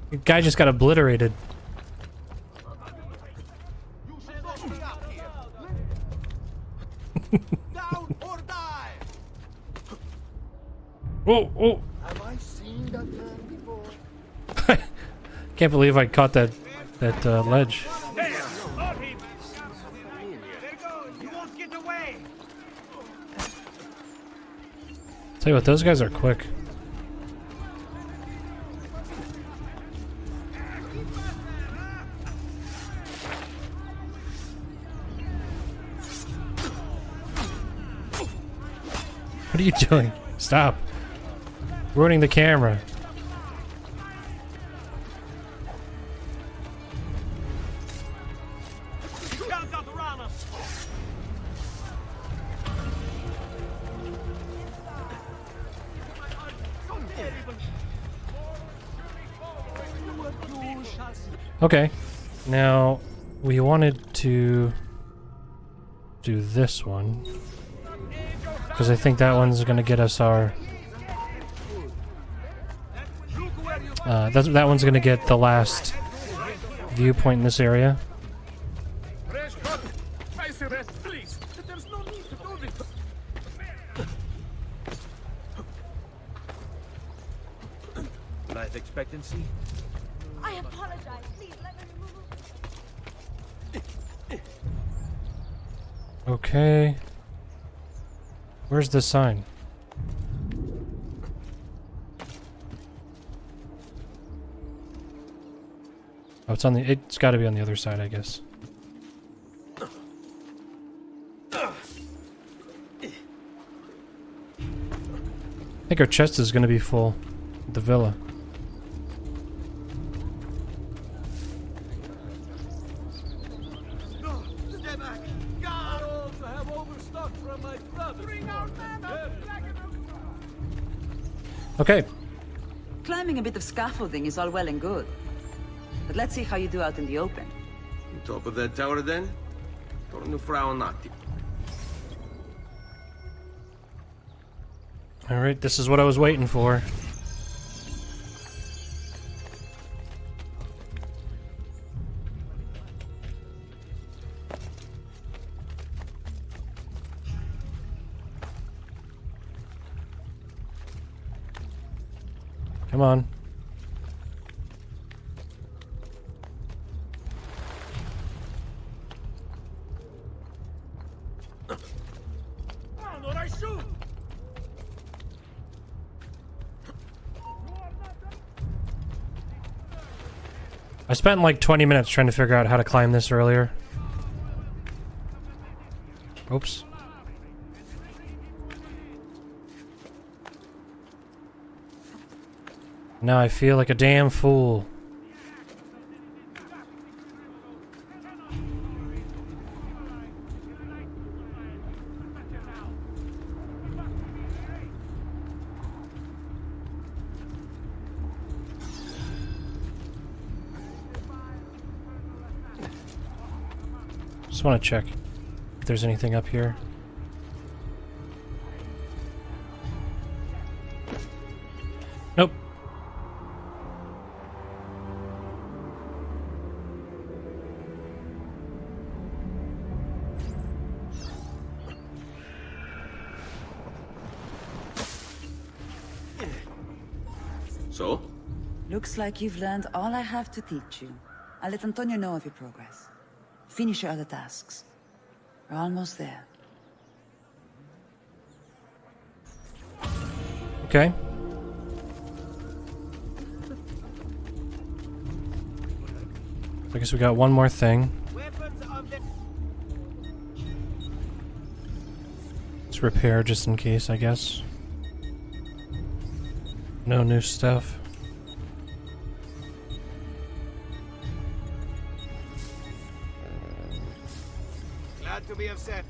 The guy just got obliterated. You should not be up here. Down or die. Oh! Have I seen that man before? Can't believe I caught that ledge. There, hold him. There goes. You won't get away. Tell you what, those guys are quick. What are you doing? Stop. Ruining the camera. You can't outrun us. Okay. Now, we wanted to do this one. Because I think that one's going to get us our... that one's going to get the last viewpoint in this area. Please. There's no need to do this. Life expectancy? I apologize. Please let me remove. Okay. Where's the sign? Oh, it's on the... It's got to be on the other side, I guess. I think our chest is going to be full at the villa. Stay back. God, also have overstocked from my brother. Bring our man up. Okay. Climbing a bit of scaffolding is all well and good. But let's see how you do out in the open. On top of that tower then? Torno fra un attimo. Alright, this is what I was waiting for. Come on. I spent like 20 minutes trying to figure out how to climb this earlier. Oops. Now I feel like a damn fool. Just want to check if there's anything up here. Nope. So? Looks like you've learned all I have to teach you. I'll let Antonio know of your progress. Finish your other tasks. We're almost there. Okay. I guess we got one more thing. Let's repair just in case, I guess. No new stuff. Glad to be upset.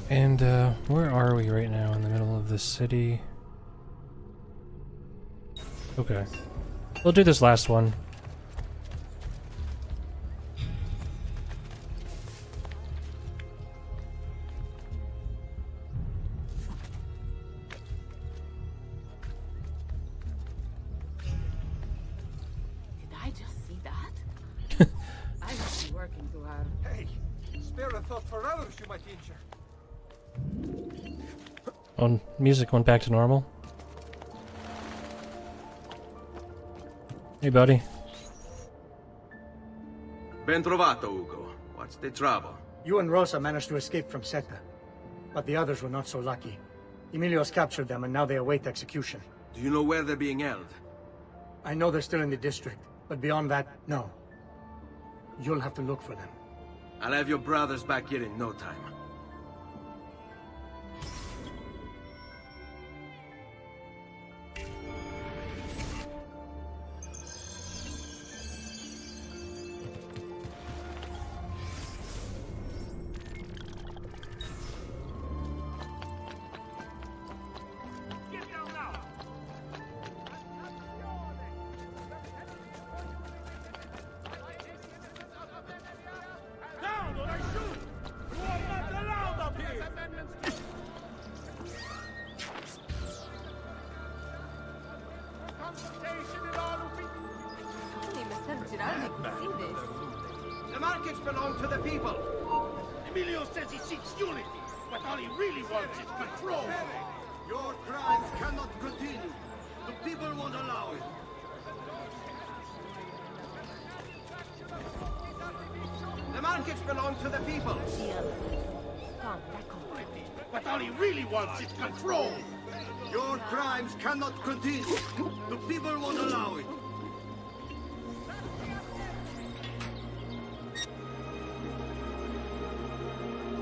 And where are we right now? In the middle of the city. Okay. We'll do this last one. Did I just see that? I must be working too hard. Hey, spare a thought for others you might injure. Oh, music went back to normal. Hey, buddy. Ben trovato, Ugo. What's the trouble? You and Rosa managed to escape from Seta, but the others were not so lucky. Emilio's captured them and now they await execution. Do you know where they're being held? I know they're still in the district, but beyond that, no. You'll have to look for them. I'll have your brothers back here in no time. The markets belong to the people. Emilio says he seeks unity, but all he really wants is control. Your crimes cannot continue. The people won't allow it. The markets belong to the people. But all he really wants is control. Your crimes cannot continue. The people won't allow it.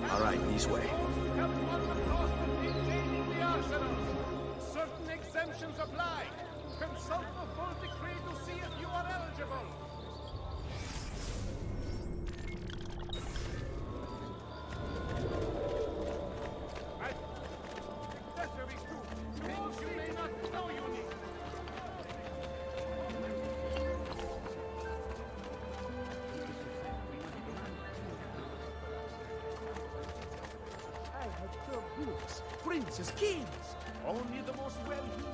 All right, this way. Certain exemptions apply. Consult the full decree to see if you are eligible. Accessories too. Things you may not know you need. I have served dukes, princes, kings. Only the most well-heeled.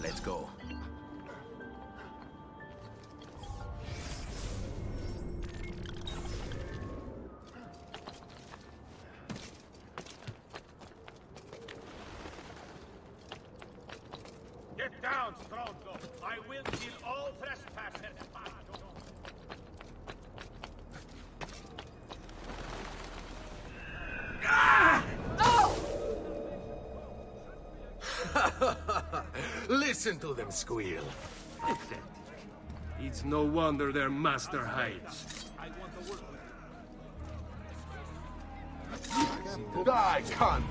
Let's go. Get down, Stronzo. I will kill all trespassers. Listen to them squeal. It's no wonder their master hides. I can't.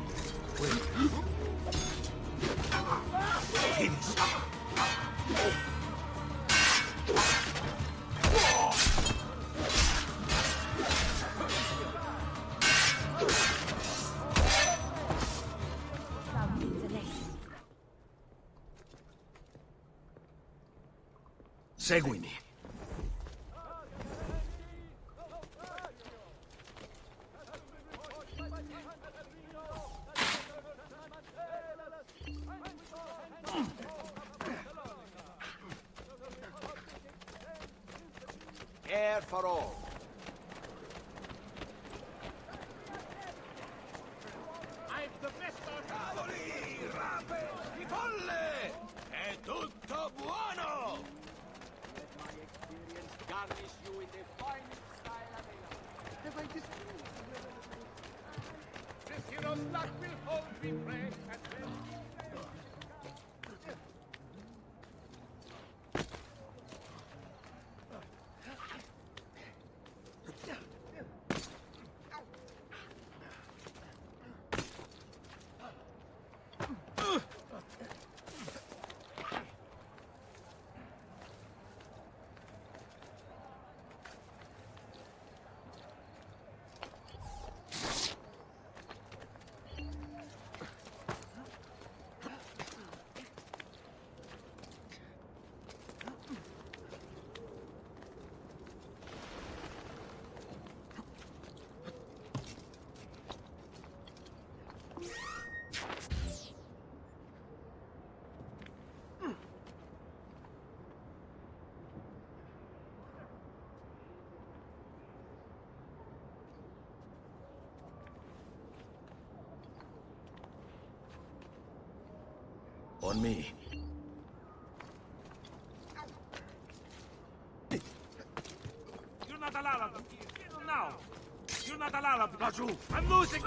Seguimi. Air for all. I'm the best cavoli, rape, di folle! È tutto buono! Let my experience garnish you in the finest style available. Have I displeased you? This hero's luck will hold me breath and on me. You're not allowed to kill now. You're not allowed to. Laggiù. I'm losing.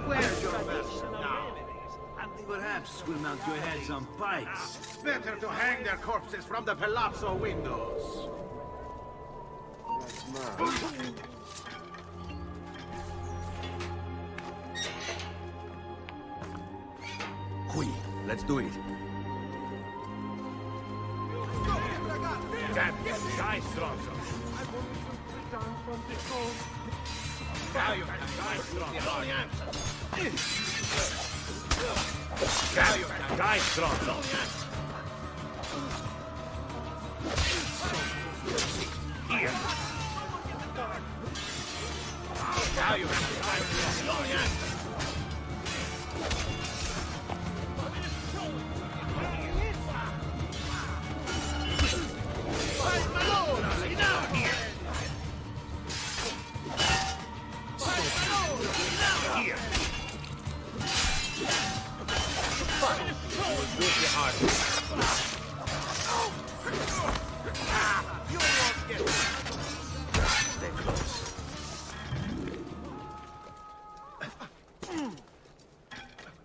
Where's your master now? And perhaps we'll mount your heads on pikes. Better to hang their corpses from the palazzo windows. Qui, let's do it. That guy Rosa. I've only just returned from the cold. Guy Rosa. Here.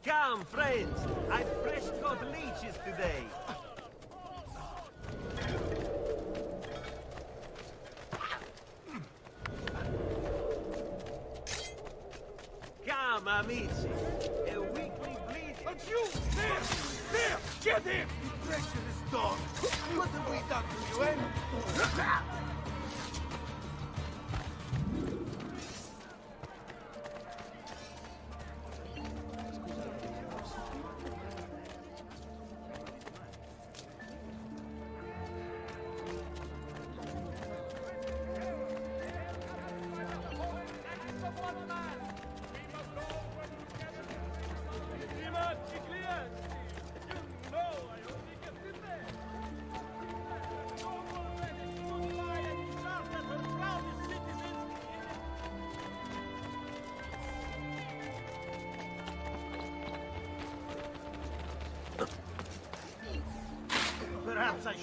Come, friends! I've fresh caught leeches today. Come, amici. A weekly bleed. But you! There! Get him! You treacherous dog! What have we done to you, eh?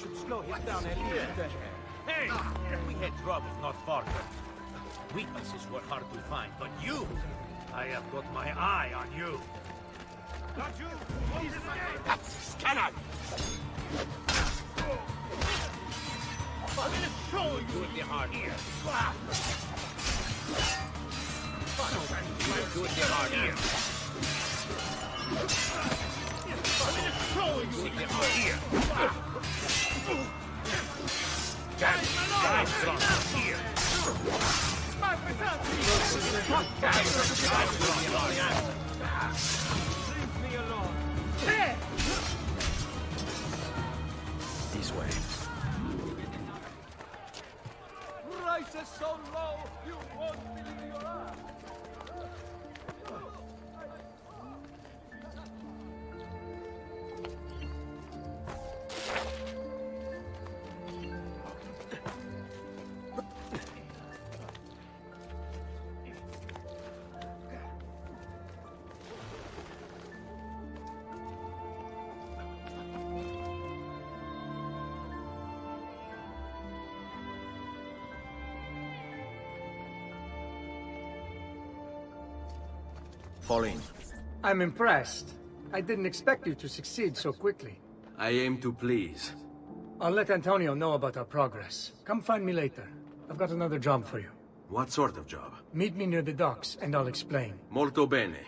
should slow him down a little. Hey! We had trouble not far from you. Weaknesses were hard to find, but you! I have got my eye on you. Got you! That's Scanner! I'm gonna show you in the hard ear. Do it the hard ear. I'm gonna show you in the hard ear. Guys from here. Leave me alone. This way. Price is so low, you won't believe your eyes. Fall in. I'm impressed. I didn't expect you to succeed so quickly. I aim to please. I'll let Antonio know about our progress. Come find me later. I've got another job for you. What sort of job? Meet me near the docks, and I'll explain. Molto bene.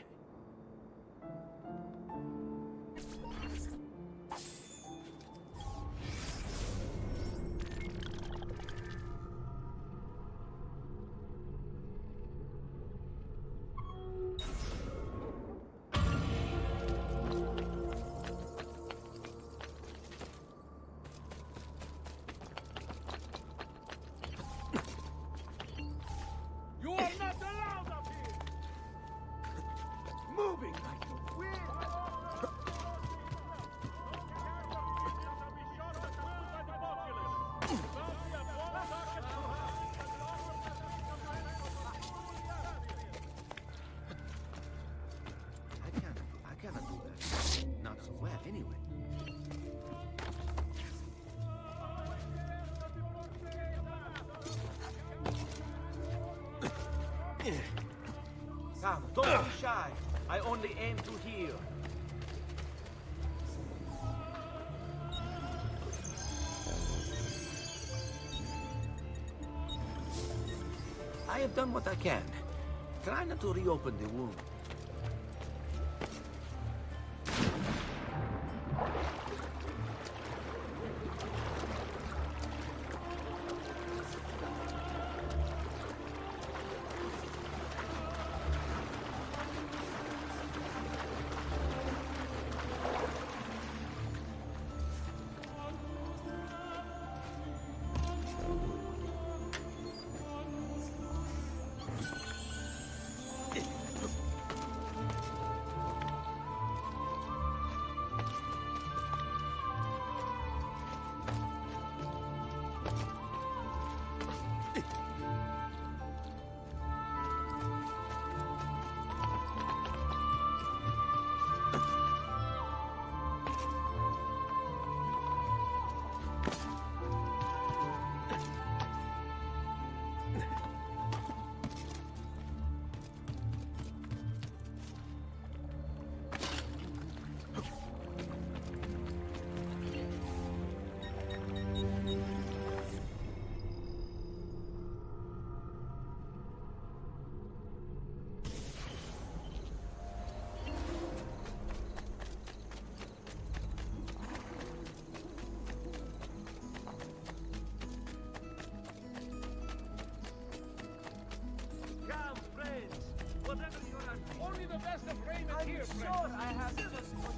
You are not allowed up here! Moving like a weird... I cannot do that. Not so well, anyway. Come, don't be shy. I only aim to heal. I have done what I can. Try not to reopen the wound. Come, friends! Whatever you are... Only the best of raiment here, friends! I'm sure I have just what...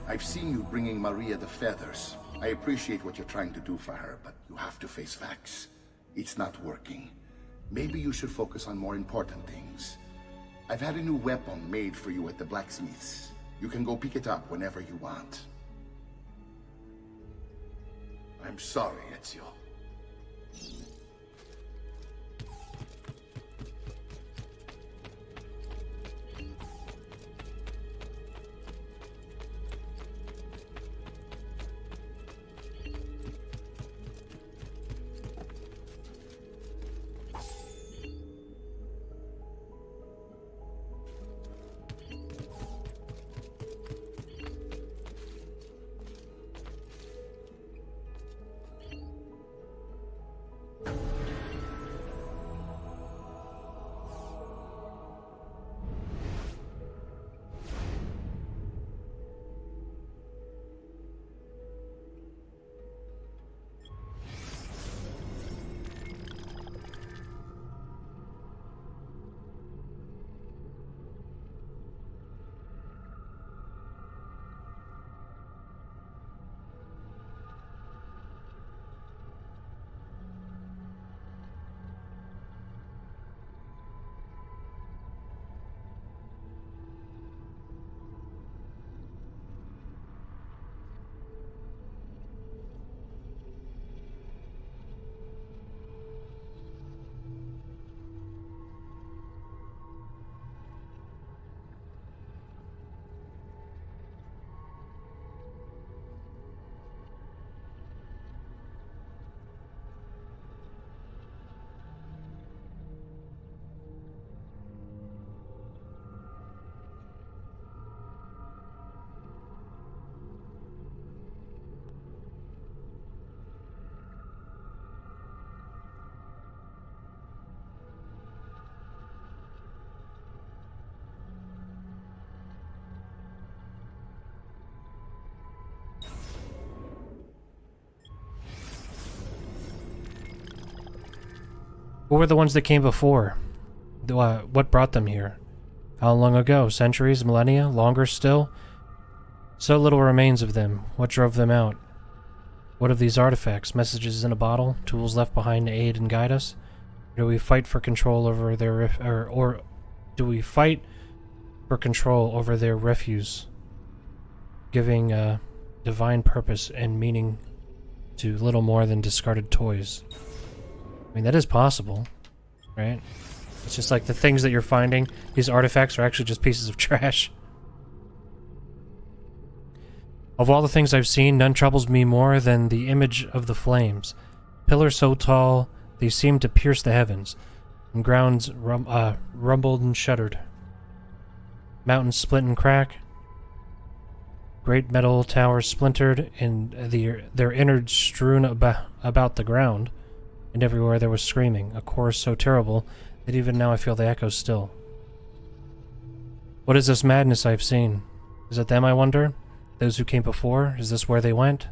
I've seen you bringing Maria the feathers. I appreciate what you're trying to do for her, but you have to face facts. It's not working. Maybe you should focus on more important things. I've had a new weapon made for you at the blacksmith's. You can go pick it up whenever you want. I'm sorry, Ezio. Who were the ones that came before? What brought them here? How long ago? Centuries? Millennia? Longer still? So little remains of them. What drove them out? What of these artifacts? Messages in a bottle? Tools left behind to aid and guide us? Or do we fight for control over their or do we fight for control over their refuse, giving divine purpose and meaning to little more than discarded toys? I mean, that is possible, right? It's just like the things that you're finding, these artifacts are actually just pieces of trash. Of all the things I've seen, none troubles me more than the image of the flames. Pillars so tall, they seemed to pierce the heavens, and grounds rumbled and shuddered. Mountains split and crack. Great metal towers splintered, and their innards strewn about the ground. And everywhere there was screaming, a chorus so terrible that even now I feel the echoes still. What is this madness I've seen? Is it them, I wonder? Those who came before? Is this where they went?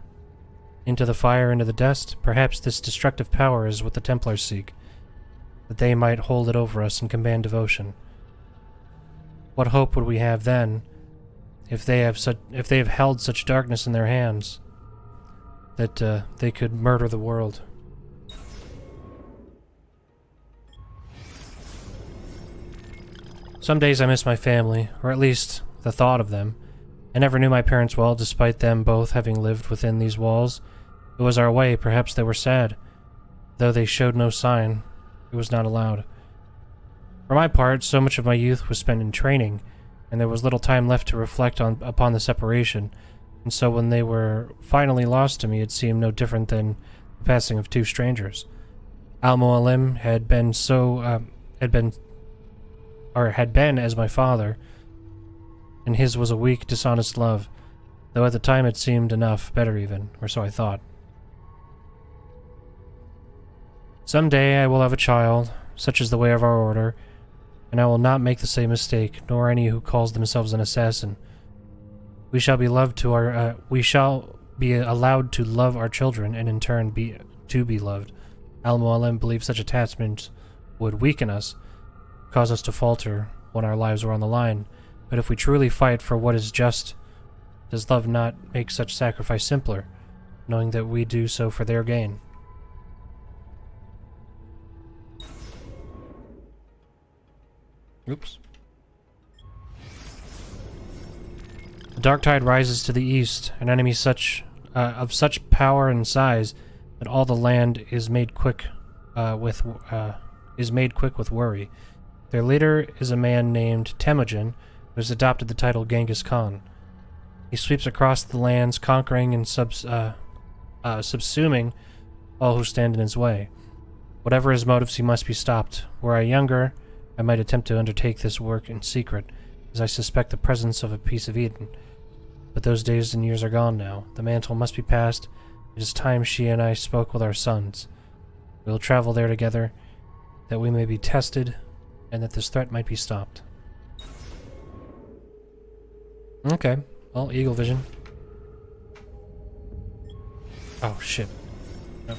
Into the fire, into the dust? Perhaps this destructive power is what the Templars seek, that they might hold it over us and command devotion. What hope would we have then, if they have held such darkness in their hands, that they could murder the world? Some days I miss my family, or at least the thought of them. I never knew my parents well, despite them both having lived within these walls. It was our way, perhaps they were sad. Though they showed no sign, it was not allowed. For my part, so much of my youth was spent in training, and there was little time left to reflect upon the separation, and so when they were finally lost to me, it seemed no different than the passing of two strangers. Al-Mualim had been as my father, and his was a weak, dishonest love, though at the time it seemed enough, better even, or so I thought. Some day I will have a child, such is the way of our order, and I will not make the same mistake, nor any who calls themselves an assassin. We shall be allowed to love our children, and in turn be loved. Al-Mualim believed such attachment would weaken us, cause us to falter when our lives were on the line. But if we truly fight for what is just, does love not make such sacrifice simpler? knowing that we do so for their gain. Oops. The dark tide rises to the east, an enemy of such power and size that all the land is made quick with worry. Their leader is a man named Temujin, who has adopted the title Genghis Khan. He sweeps across the lands, conquering and subsuming all who stand in his way. Whatever his motives, he must be stopped. Were I younger, I might attempt to undertake this work in secret, as I suspect the presence of a piece of Eden. But those days and years are gone now. The mantle must be passed. It is time she and I spoke with our sons. We will travel there together, that we may be tested, and that this threat might be stopped. Okay. Well, eagle vision. Oh, shit. No.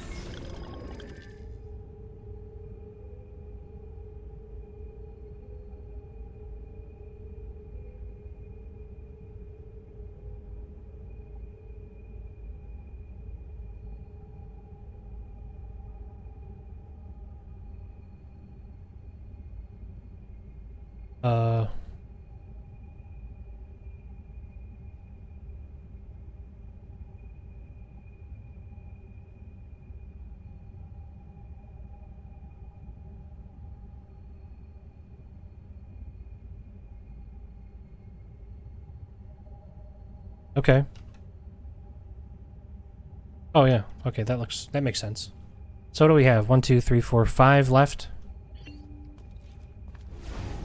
Okay. Oh yeah. Okay, that makes sense. So what do we have? 1, 2, 3, 4, 5 left.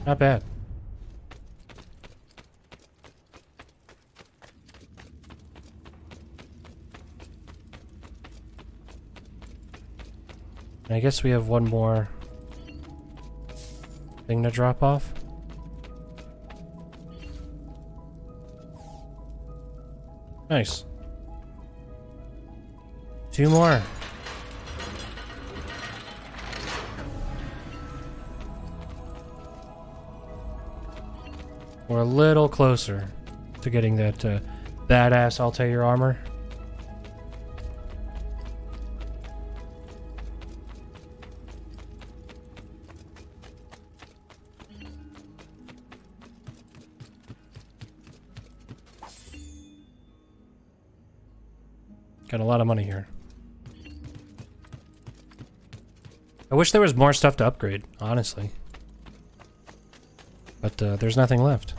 Not bad. And I guess we have one more thing to drop off. Nice. 2 more. We're a little closer to getting that badass Altair armor. Got a lot of money here. I wish there was more stuff to upgrade, honestly. But there's nothing left.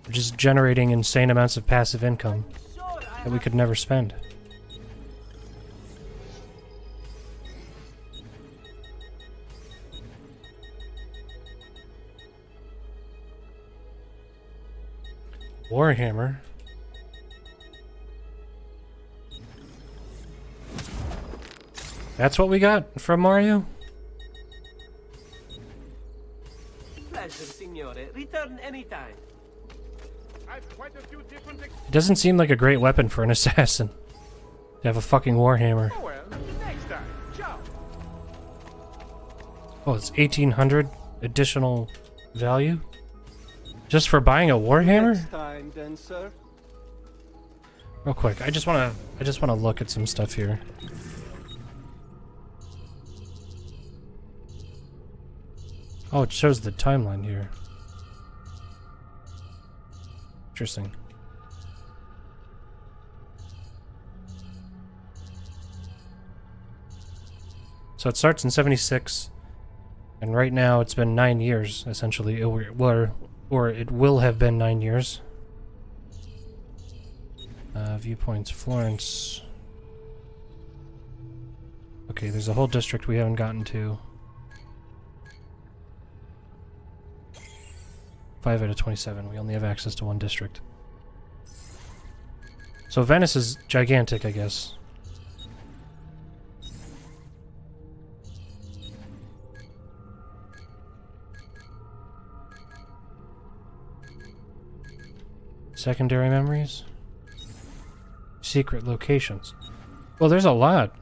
We're just generating insane amounts of passive income that we could never spend. Warhammer. That's what we got from Mario? Pleasure, signore. Return anytime. It doesn't seem like a great weapon for an assassin to have a fucking Warhammer. Oh, well, next time. Ciao. Oh, it's 1800 additional value? Just for buying a Warhammer? Next time, then, sir. Real quick, I just wanna look at some stuff here. Oh, it shows the timeline here. Interesting. So it starts in 76, and right now it's been 9 years, essentially, or it will have been 9 years. Viewpoints, Florence. Okay, there's a whole district we haven't gotten to. 5 out of 27. We only have access to one district. So Venice is gigantic, I guess. Secondary memories? Secret locations. Well, there's a lot.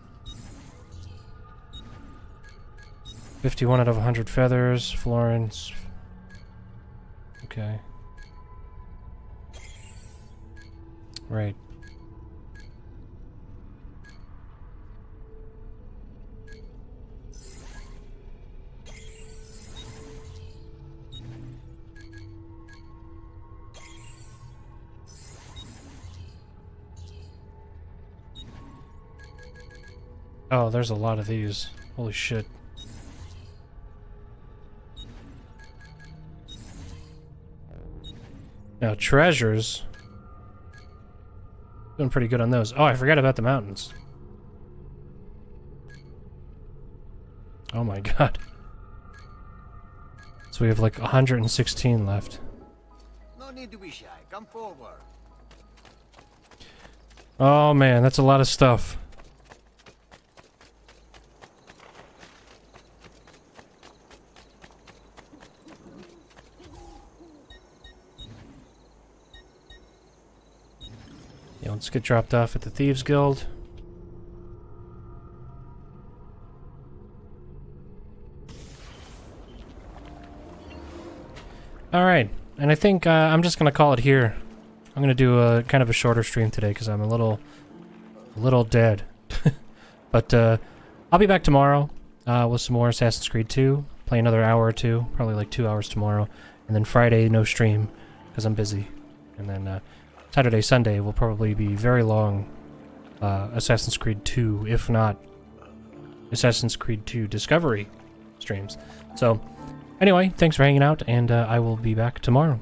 51 out of 100 feathers, Florence. Okay. Right. Oh, there's a lot of these. Holy shit. Now, treasures. Doing pretty good on those. Oh, I forgot about the mountains. Oh my god. So we have like 116 left. No need to be shy. Come forward. Oh man, that's a lot of stuff. Yeah, let's get dropped off at the Thieves Guild. Alright, and I think I'm just gonna call it here. I'm gonna do a kind of a shorter stream today because I'm a little dead. But I'll be back tomorrow with some more Assassin's Creed 2. Play another hour or two, probably like 2 hours tomorrow. And then Friday, no stream because I'm busy. And then Saturday, Sunday will probably be very long Assassin's Creed 2, if not Assassin's Creed 2 Discovery streams. So, anyway, thanks for hanging out, and I will be back tomorrow.